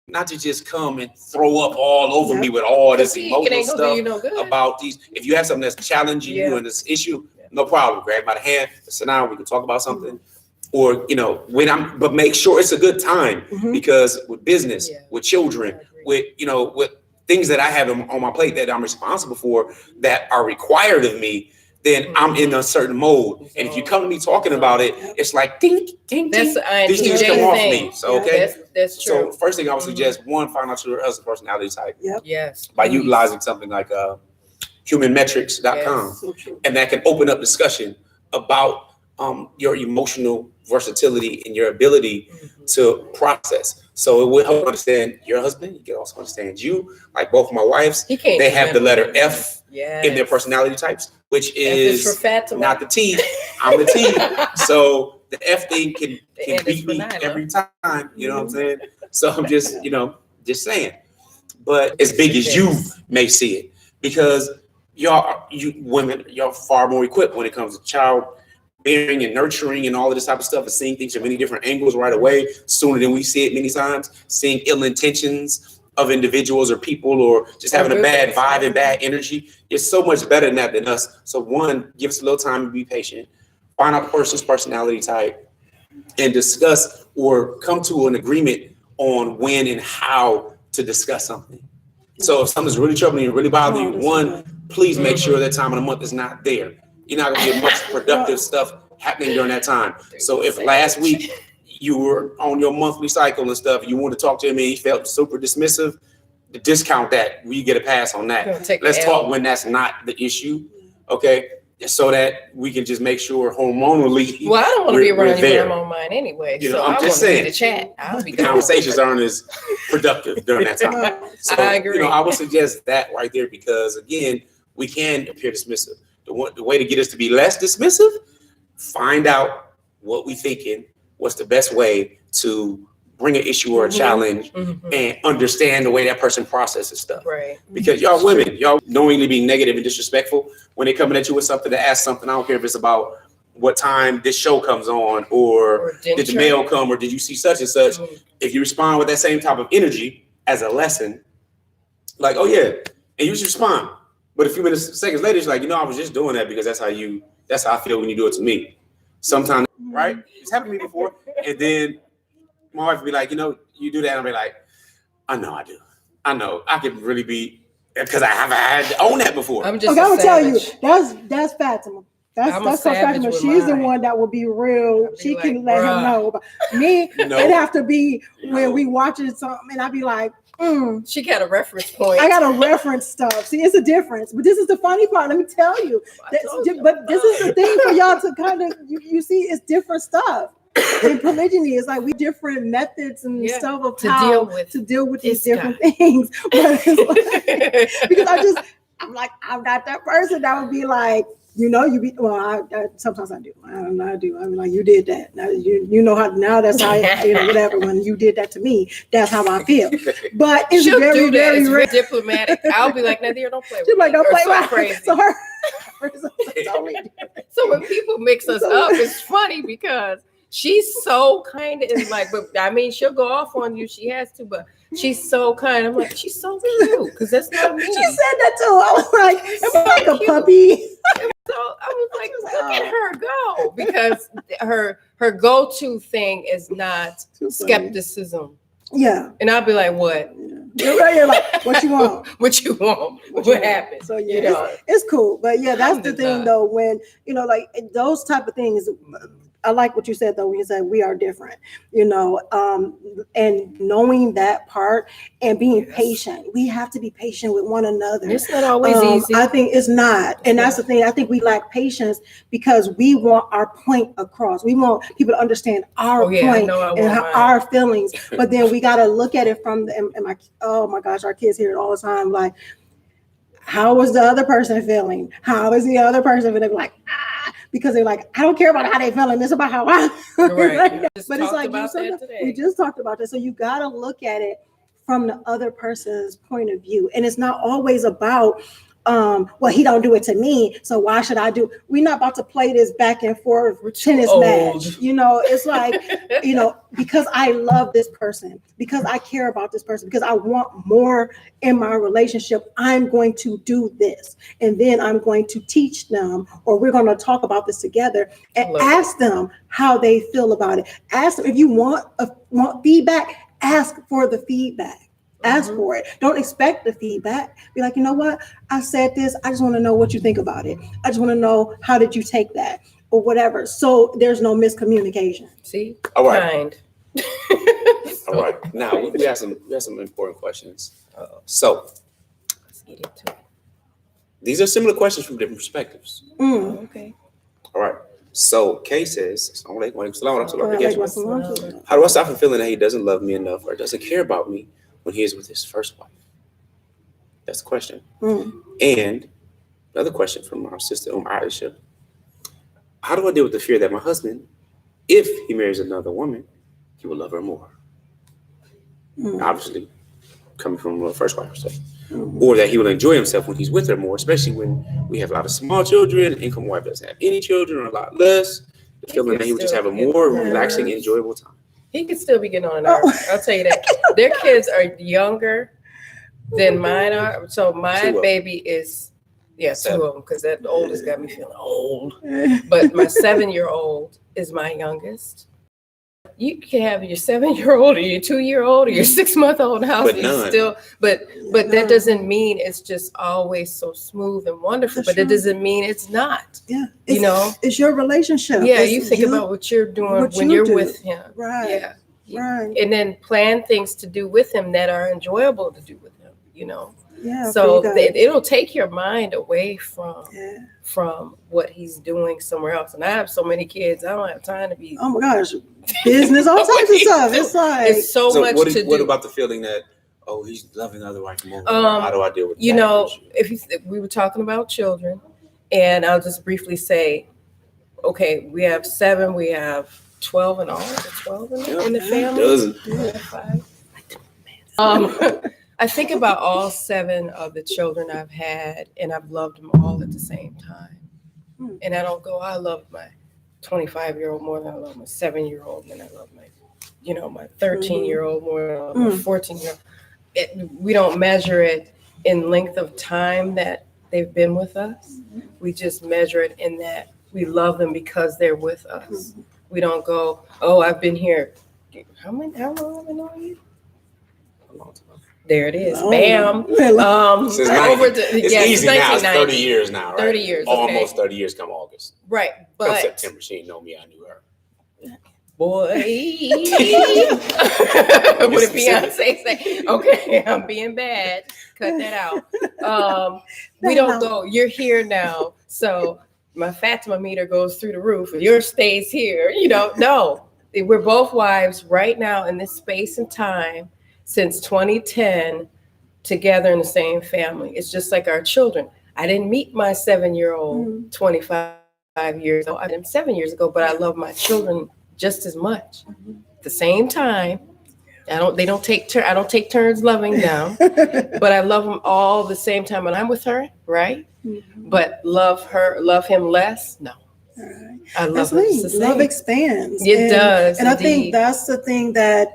not to just come and throw up all over me with all this emotional stuff about these. If you have something that's challenging you in this issue, no problem. Grab by the hand, sit down, we can talk about something. Or, but make sure it's a good time because with business, with children, with things that I have on my plate that I'm responsible for that are required of me, then I'm in a certain mode. And if you come to me talking about it, it's like ding, ding, ding. These things come off me. So
that's true.
So first thing I would suggest, one, find out your husband's personality type.
Yes.
By utilizing something like humanmetrics.com. And that can open up discussion about your emotional versatility and your ability to process. So it will help understand your husband. You can also understand you. Like both of my wives, they have the letter F in their personality types, which is not the T. I'm the T. So the F thing can beat me every time. You know what I'm saying? So I'm just, just saying. But as big as you may see it, because you women, you're far more equipped when it comes to child bearing and nurturing and all of this type of stuff, and seeing things from many different angles right away, sooner than we see it many times, seeing ill intentions of individuals or people, or just having a bad vibe and bad energy. It's so much better than that than us. So one, give us a little time to be patient, find out the person's personality type, and discuss or come to an agreement on when and how to discuss something. So if something's really troubling you, really bothering you, one, please make sure that time of the month is not there. You're not gonna get much productive stuff happening during that time. So if last week you were on your monthly cycle and stuff, you want to talk to him and he felt super dismissive, discount that. We get a pass on that. Let's talk when that's not the issue, okay? So that we can just make sure hormonally.
Well, I don't want to be around you when I'm on mine anyway.
You know,
so
I'm just saying.
The chat. I'll be
conversations aren't as productive during that time. So,
I agree.
You know, I would suggest that right there because again, we can appear dismissive. The way to get us to be less dismissive, find out what we thinking, what's the best way to bring an issue or a challenge and understand the way that person processes stuff.
Right.
Because y'all women, y'all knowingly being negative and disrespectful when they coming at you with something to ask something. I don't care if it's about what time this show comes on or did the mail come or did you see such and such. If you respond with that same type of energy as a lesson, like, oh yeah, and you just respond. But a few seconds later, it's like, you know, I was just doing that because that's how I feel when you do it to me. Sometimes, right? It's happened to me before. And then my wife would be like, you know, you do that. And I'll be like, I know I do. I know. I could really be, because I haven't had to own that before.
I'm just
okay, I'm gonna tell you,
savage.
that's Fatima. That's
Coach
Fatima. She's the one that will be real. She can let him know. But me, it'd have to be when we watching something and I'd be like,
she got a reference point.
I got to reference stuff. See, it's a difference. But this is the funny part. Let me tell you. But this is the thing for y'all to kind of, you see, it's different stuff. In polygyny, it's like we different methods and stuff of how to deal with these different things. But it's like, because I'm not that person that would be like, you know, sometimes I do. I do. I mean, like, you did that. Now you know how. Now that's how. You know, whatever. When you did that to me, that's how I feel. But it's very, very, very
diplomatic. I'll be like, Nazir, don't play with
me. Like, don't play with
crazy.
So
so when people mix us up, it's funny because she's so kind and like, but I mean, she'll go off on you. She has to, but she's so kind. I'm like, she's so cute because that's not me.
She said that too. I was like, am I like a puppy?
So I was like, look at her go, because her go-to thing is not skepticism.
Yeah.
And I'll be like, what?
You're right. You're like, what you want?
What you want? What happened?
So yeah, it's cool. But yeah, that's the thing though, when, you know, like those type of things, I like what you said though, when you said we are different, you know, and knowing that part and being patient. We have to be patient with one another.
It's not always easy.
I think it's not. And that's the thing. I think we lack patience because we want our point across. We want people to understand our point and our feelings. But then we got to look at it from oh my gosh, our kids hear it all the time. Like, how was the other person feeling? How is the other person feeling? Like, because they're like, I don't care about how they feeling. It's about how I feel. Right. But it's like, we just talked about this. So you got to look at it from the other person's point of view. And it's not always about, well, he don't do it to me, so why should I do? We're not about to play this back and forth tennis match. You know, it's like, you know, because I love this person, because I care about this person, because I want more in my relationship, I'm going to do this. And then I'm going to teach them, or we're going to talk about this together and ask them how they feel about it. Ask them if you want feedback, ask for the feedback. Ask for it. Don't expect the feedback. Be like, you know what? I said this. I just want to know what you think about it. I just want to know, how did you take that or whatever. So there's no miscommunication.
See?
All right. All right. Now we have some important questions. So
let's get into it.
These are similar questions from different perspectives.
Okay.
All right. So Kay says, how do I stop from feeling that he doesn't love me enough or doesn't care about me when he is with his first wife? That's the question. And another question from our sister, Aisha. How do I deal with the fear that my husband, if he marries another woman, he will love her more? Obviously, coming from a first wife perspective. Or that he will enjoy himself when he's with her more, especially when we have a lot of small children, income wife doesn't have any children or a lot less. The feeling that he would just have a more relaxing, enjoyable time.
He could still be getting on nerves. I'll tell you that. Their kids are younger than mine are. So my baby is, two of them, because that oldest got me feeling old. But my 7-year-old is my youngest. you can have your 7-year-old or your 2-year-old or your 6-month-old in the house.
But
and
none.
Still, but that doesn't mean it's just always so smooth and wonderful.
That's
but it
right.
doesn't mean it's not.
Yeah.
You know?
It's your relationship.
Yeah,
It's
you think about what you're doing
what
when
you
you're
do.
with him.
Right.
Yeah.
Right.
And then plan things to do with him that are enjoyable to do with him, you know.
Yeah.
So
for you guys.
it'll take your mind away from
Yeah.
from what he's doing somewhere else. And I have so many kids, I don't have time to be.
Oh my gosh, business, all types of stuff. It's like
It's so much
what,
to do.
what about the feeling that, oh, he's loving the other wife more? How do I deal with that?
You know,
issue?
if we were talking about children, and I'll just briefly say, okay, we have 7, we have 12 in all. 12 in the family.
Doesn't.
Yeah, 5. I think about all 7 of the children I've had, and I've loved them all at the same time. And I don't go, I love my 25-year-old more than I love my 7-year-old, and I love my, my 13-year-old more than I love my 14-year-old. We don't measure it in length of time that they've been with us. We just measure it in that we love them because they're with us. We don't go, oh, I've been here. How long have I known you?
A long time.
There it is.
Oh,
Bam.
Since 90. It's easy now. It's 30
years.
years now, right?
30 years. Okay.
Almost 30 years come August.
Right.
Come
But
September, she ain't know me, I knew her.
boy, what did Beyonce say? Okay, I'm being bad. Cut that out. We don't go, you're here now. So my Fatimah meter goes through the roof. Yours stays here. No. We're both wives right now in this space and time since 2010 together in the same family. It's just like our children. I didn't meet my 7-year-old 25 years ago. I met him 7 years ago, but I love my children just as much. At the same time, I don't take turns loving them, but I love them all the same time when I'm with her, right? But love him less? No.
Right.
I love
That's
her
me.
the same.
Love expands.
It does.
And I
indeed.
think that's the thing that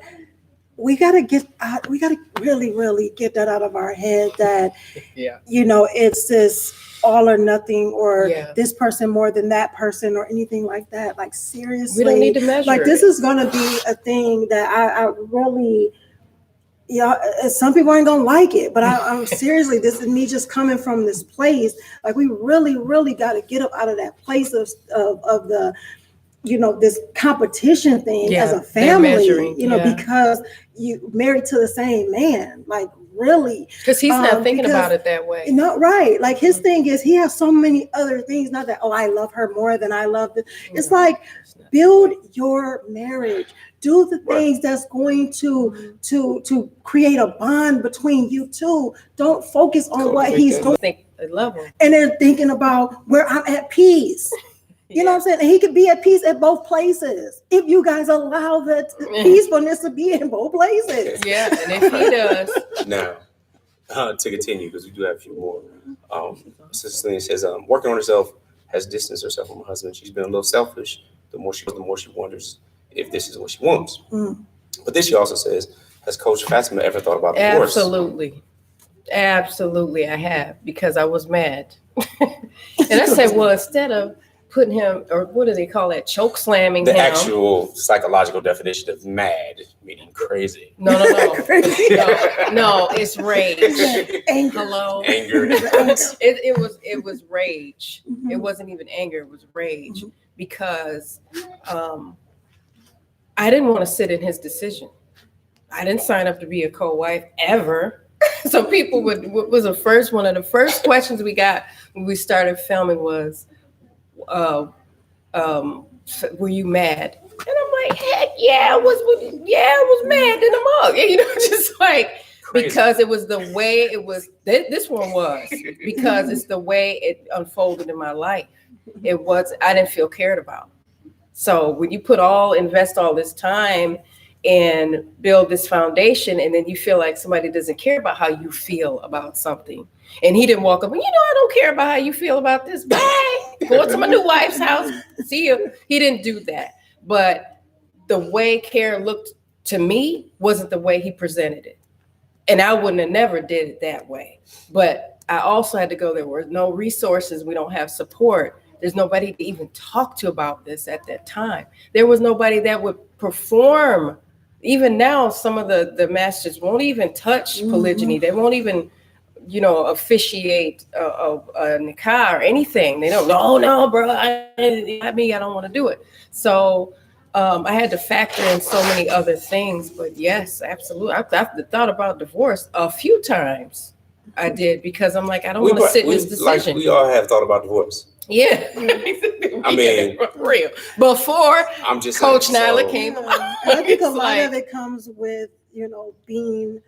we gotta get out. We gotta really, really get that out of our head that it's this all or nothing, or this person more than that person, or anything like that. Like seriously,
we don't need to measure
like
it.
this is gonna be a thing that I really. Some people ain't gonna like it, but I'm seriously, this is me just coming from this place. Like we really, really got to get up out of that place of the, this competition thing as a family, because you married to the same man, like really.
Because he's not thinking about it that way.
Right. Like his thing is he has so many other things, not that, oh, I love her more than I love this. It's like build your marriage. Do the things that's going to create a bond between you two. Don't focus on what he's doing.
I love him.
And they're thinking about where I'm at peace. You know what I'm saying? And he could be at peace at both places if you guys allow that peacefulness to be in both places.
Yeah, and if he does.
Now, to continue, because we do have a few more. Sister Selena says, working on herself has distanced herself from her husband. She's been a little selfish. The more she wonders if this is what she wants. But then she also says, has Coach Fatimah ever thought about divorce?
Absolutely, I have, because I was mad. And I said, well, instead of putting him, or what do they call that, choke slamming him.
The actual psychological definition of mad, meaning crazy.
No, it's rage.
Anger.
Hello?
Anger.
It was rage. It wasn't even anger, it was rage. Because I didn't want to sit in his decision. I didn't sign up to be a co-wife ever. So people one of the first questions we got when we started filming was, were you mad? And I'm like, heck yeah, I was mad in the mug. Just like, crazy. Because it was the way it was, this one was, because it's the way it unfolded in my life. I didn't feel cared about. So when you invest all this time and build this foundation, and then you feel like somebody doesn't care about how you feel about something, and he didn't walk up and, I don't care about how you feel about this. Bye. Going to my new wife's house. See you. He didn't do that. But the way care looked to me wasn't the way he presented it. And I wouldn't have never did it that way. But I also had to go, there were no resources. We don't have support. There's nobody to even talk to about this at that time. There was nobody that would perform. Even now, some of the masters won't even touch polygyny. They won't even, officiate a nikah or anything. They don't. No, bro. I don't want to do it. So I had to factor in so many other things. But yes, absolutely. I've thought about divorce a few times. I did, because I'm like, I don't want to sit in this decision.
Like we all have thought about divorce.
Yeah.
I mean,
real. Before
I'm just
Coach
saying,
Nyla came along.
I think a lot of it comes with, being,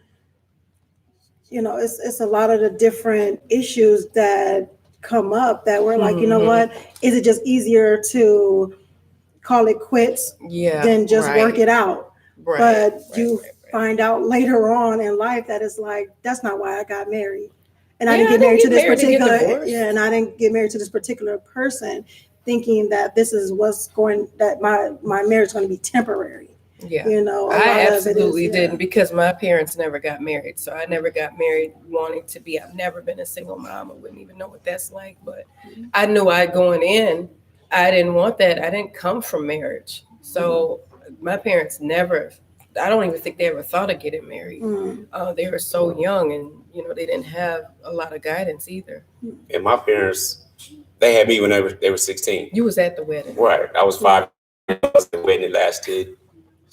it's a lot of the different issues that come up that we're like, you know what, is it just easier to call it quits than just work it out? But you find out later on in life that it's like, that's not why I got married. And I didn't get married to this particular, and I didn't get married to this particular person thinking that this is that my marriage is going to be temporary.
Yeah.
I
absolutely didn't, because my parents never got married. So I never got married wanting to be. I've never been a single mom. I wouldn't even know what that's like. But I knew going in, I didn't want that. I didn't come from marriage. So my parents never, I don't even think they ever thought of getting married. They were so young, and they didn't have a lot of guidance either.
And my parents, they had me when they were 16.
You was at the wedding,
right? I was 5 years old. The wedding lasted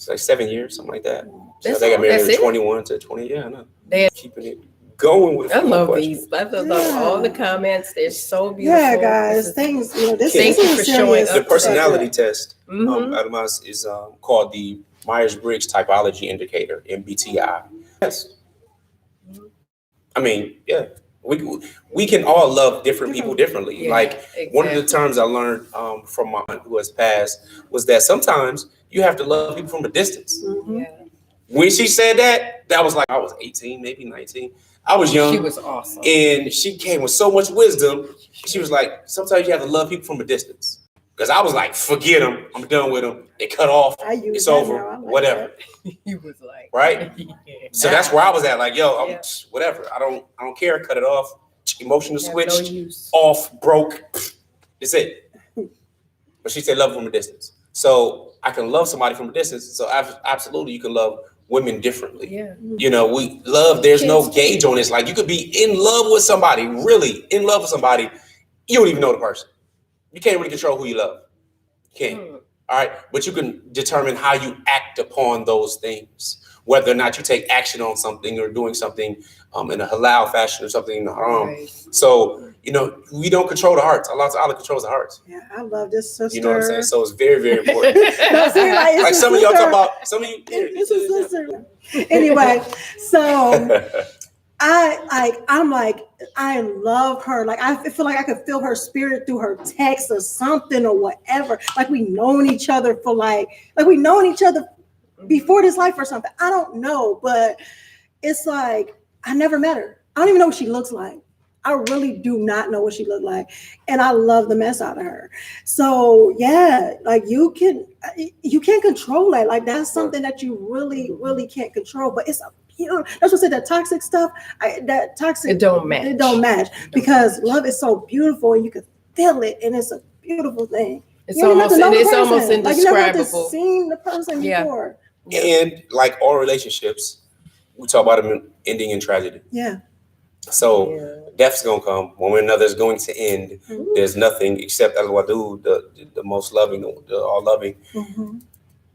like 7 years, something like that. So they got married from 21 to 20. Yeah, I know. They're keeping it going with.
I love these. I love all the comments. They're so beautiful.
Yeah, guys. Thank
you for showing up.
The personality test is called the Myers-Briggs Typology Indicator, MBTI. Yes. I mean, yeah. We can all love different people differently.
Yeah,
like
exactly.
One of the terms I learned from my aunt who has passed was that sometimes you have to love people from a distance.
Yeah.
When she said that was like I was 18, maybe 19. I was young.
She was awesome.
And she came with so much wisdom. She was like, sometimes you have to love people from a distance. Because I was like, forget them. I'm done with them. They cut off. It's over. Whatever.
He was like,
right? So that's where I was at. Like, yo, whatever. I don't care. Cut it off. Emotional switch off. Broke. That's it. But she said, love from a distance. So I can love somebody from a distance. So absolutely, you can love women differently.
Yeah.
We love. There's no gauge on this. Like, you could be in love with somebody, really in love with somebody. You don't even know the person. You can't really control who you love. You can't. All right. But you can determine how you act upon those things, whether or not you take action on something or doing something in a halal fashion or something in the haram.
Right.
So, we don't control the hearts. Allah Ta'ala controls the hearts.
Yeah, I love this sister.
You know what I'm saying? So it's very, very important.
Like
some of y'all talk about, some of you.
It's a sister. Anyway, so I'm like, I love her. Like, I feel like I could feel her spirit through her text or something or whatever. Like, we known each other for like we known each other before this life or something. I don't know, but it's like, I never met her. I don't even know what she looks like. I really do not know what she looked like. And I love the mess out of her. So yeah, like you can't control that. Like, that's something that you really, really can't control. But it's that's what I said, that toxic stuff, it don't match because love is so beautiful and you can feel it, and it's a beautiful thing.
It's almost indescribable.
Like, you never have to seen the person before.
And like all relationships, we talk about them ending in tragedy.
Yeah.
So death's gonna come. One way or another is going to end. There's nothing except Al-Wadud, the most loving, the all loving,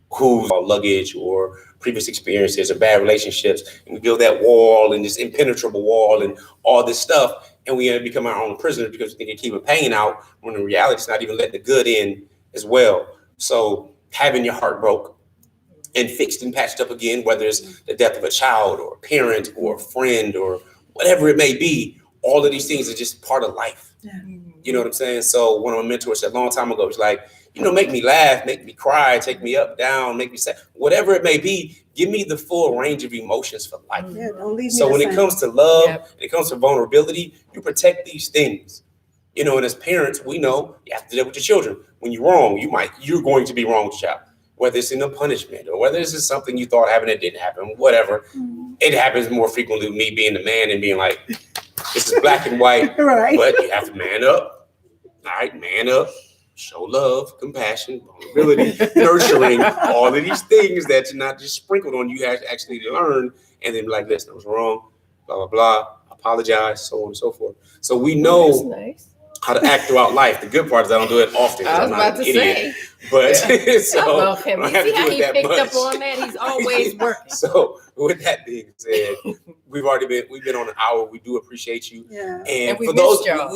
who's luggage or previous experiences or bad relationships, and we build that wall and this impenetrable wall and all this stuff, and we end up becoming our own prisoners because we think it keep pain out, when in reality it's not even letting the good in as well. So having your heart broke and fixed and patched up again, whether it's the death of a child or a parent or a friend or whatever it may be, all of these things are just part of life.
Yeah.
You know what I'm saying? So one of my mentors said a long time ago, he's like, make me laugh, make me cry, take me up, down, make me sad, whatever it may be, give me the full range of emotions for life.
Yeah, don't leave me
so when it comes to love, and it comes to vulnerability, you protect these things. And as parents, we know you have to deal with your children. When you're wrong, you're going to be wrong with your child. Whether it's in a punishment or whether this is something you thought happened that didn't happen, whatever. It happens more frequently with me being the man and being like, this is black and white,
right.
But you have to man up. All right, man up. show love, compassion, vulnerability, nurturing, all of these things that you're not just sprinkled on. You actually learn, and then be like, listen, I was wrong, blah, blah, blah, apologize, so on and so forth. So we know how to act throughout life. The good part is I don't do it often.
I was
I'm
about
not an
to
idiot.
say.
But
Yeah.
so
I love him.
I
You
don't have
see
to
how
do
he
it that
picked
much.
up on that? He's always working.
So with that being said, we've been on an hour. We do appreciate you.
Yeah.
And
we
for those,
missed y'all.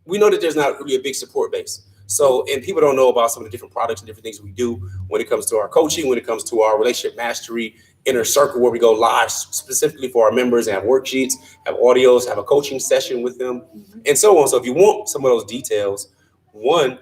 we know that there's not really a big support base. So, and people don't know about some of the different products and different things we do when it comes to our coaching, when it comes to our relationship mastery inner circle, where we go live specifically for our members and have worksheets, have audios, have a coaching session with them, and so on. So if you want some of those details, one,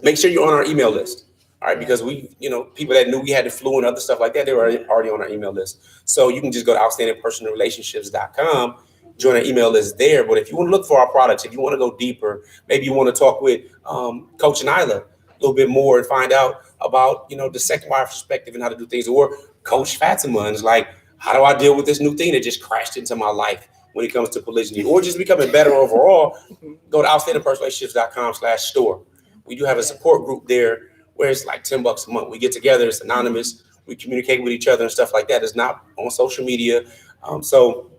make sure you're on our email list. All right, because we, people that knew we had the flu and other stuff like that, they were already on our email list. So you can just go to outstandingpersonalrelationships.com, join our email list there. But if you want to look for our products, if you want to go deeper, maybe you want to talk with Coach Nyla a little bit more and find out about, the second wife perspective and how to do things, or Coach Fatimah, and it's like, how do I deal with this new thing that just crashed into my life when it comes to polygyny, or just becoming better overall, go to outstandingpersonalrelationships.com/store. We do have a support group there where it's like $10 a month. We get together, it's anonymous. We communicate with each other and stuff like that. It's not on social media. So,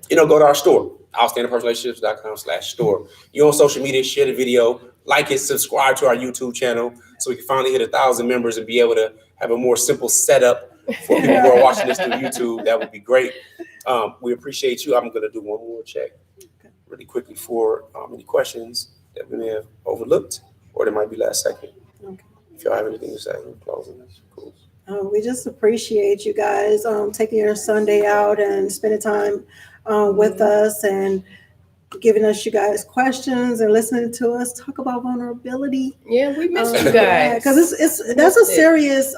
go to our store, outstandingpersonalrelationships.com/store. You're on social media, share the video, like it, subscribe to our YouTube channel so we can finally hit 1,000 members and be able to have a more simple setup for people who are watching this through YouTube. That would be great. We appreciate you. I'm going to do one more check really quickly for any questions that we may have overlooked, or there might be last second.
Okay.
If y'all have anything to say, we're closing this. Cool.
We just appreciate you guys taking your Sunday out and spending time with us and giving us you guys questions and listening to us talk about vulnerability.
Yeah, we missed you guys.
Because that's a serious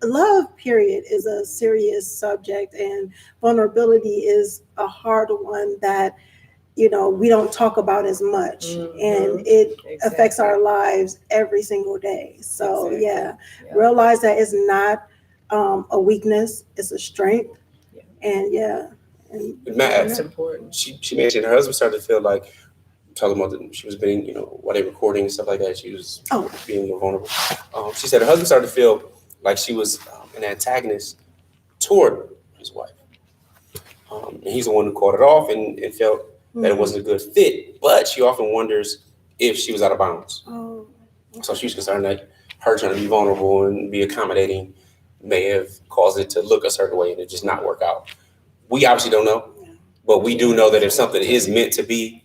love period is a serious subject, and vulnerability is a hard one that we don't talk about as much, and it affects our lives every single day. So realize that it's not a weakness, it's a strength. And and
that's
important.
She mentioned her husband started to feel like, talking about she was being, while they recording and stuff like that, she was being more vulnerable. She said her husband started to feel like she was an antagonist toward his wife. And he's the one who called it off and felt that it wasn't a good fit, but she often wonders if she was out of bounds. So she was concerned that her trying to be vulnerable and be accommodating may have caused it to look a certain way and it just not work out. We obviously don't know, but we do know that if something is meant to be,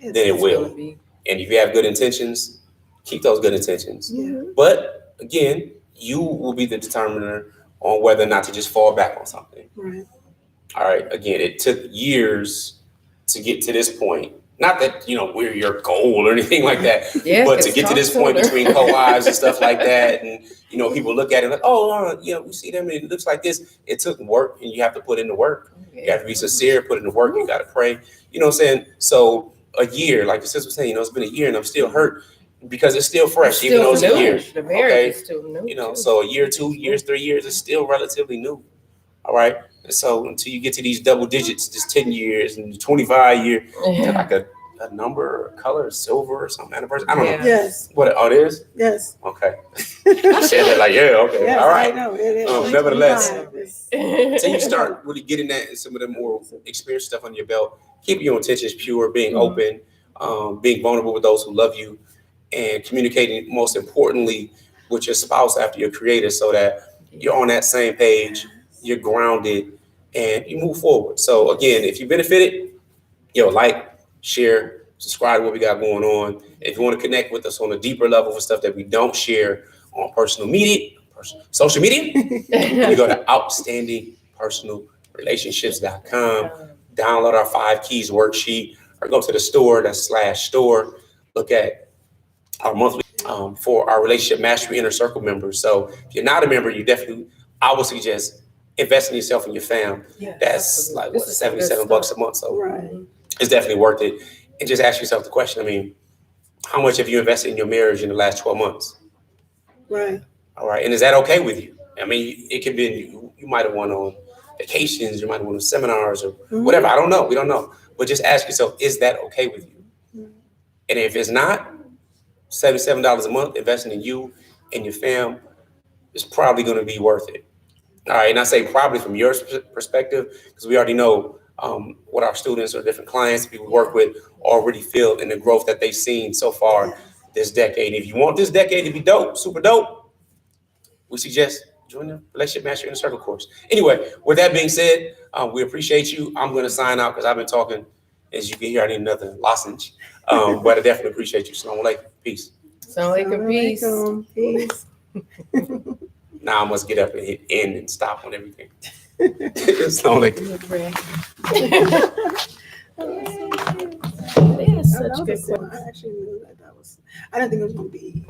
then it will. And if you have good intentions, keep those good intentions. But again, you will be the determiner on whether or not to just fall back on something.
Right.
All right. Again, it took years to get to this point. Not that, we're your goal or anything like that, but to get to this point between co-wives and stuff like that. And, people look at it like, we see them and it looks like this. It took work and you have to put in the work. You have to be sincere, put in the work. You got to pray. You know what I'm saying? So a year, like the sister was saying, it's been a year and I'm still hurt because it's still fresh, even though it's a year.
The marriage is still new.
So a year, 2 years, 3 years is still relatively new. All right. And so until you get to these double digits, just 10 years and 25 years, like a number or a color, silver or some anniversary. I don't know.
Yes.
What it is?
Yes.
Okay. I said that like, okay.
Yes,
all right.
I know. It is.
Nevertheless, until you start really getting that and some of the more experienced stuff on your belt, keep your intentions pure, being open, being vulnerable with those who love you, and communicating most importantly with your spouse after your creator so that you're on that same page, you're grounded, and you move forward. So again, if you benefited, like, share, subscribe to what we got going on. If you want to connect with us on a deeper level for stuff that we don't share on social media, you go to outstandingpersonalrelationships.com, download our 5 keys worksheet, or go to the store, that's /store. Look at our monthly for our relationship mastery inner circle members. So if you're not a member, I would suggest invest in yourself and your fam. That's like $77 a month. So it's definitely worth it. And just ask yourself the question, how much have you invested in your marriage in the last 12 months?
Right.
All right. And is that okay with you? It could be, you might have went on vacations, you might have went on seminars or whatever. I don't know. We don't know. But just ask yourself, is that okay with you? And if it's not, $77 a month investing in you and your fam is probably going to be worth it. All right, and I say probably from your perspective, because we already know what our students or different clients we work with already feel in the growth that they've seen so far this decade. If you want this decade to be dope, super dope, we suggest join the Relationship Master Inner Circle course. Anyway, with that being said, we appreciate you. I'm going to sign out because I've been talking. As you can hear, I need another lozenge. But I definitely appreciate you. Assalamu alaikum. Peace.
Assalamu alaikum. Peace.
Now I must get up and hit end and stop on everything. Assalamu alaikum.
Such good questions.
I actually knew that was. I didn't think it was going to be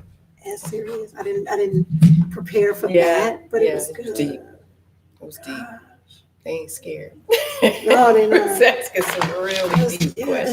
as serious. I didn't prepare for that, but it was good.
Deep. It was deep. They ain't scared.
No, they're not.
That's some really deep questions.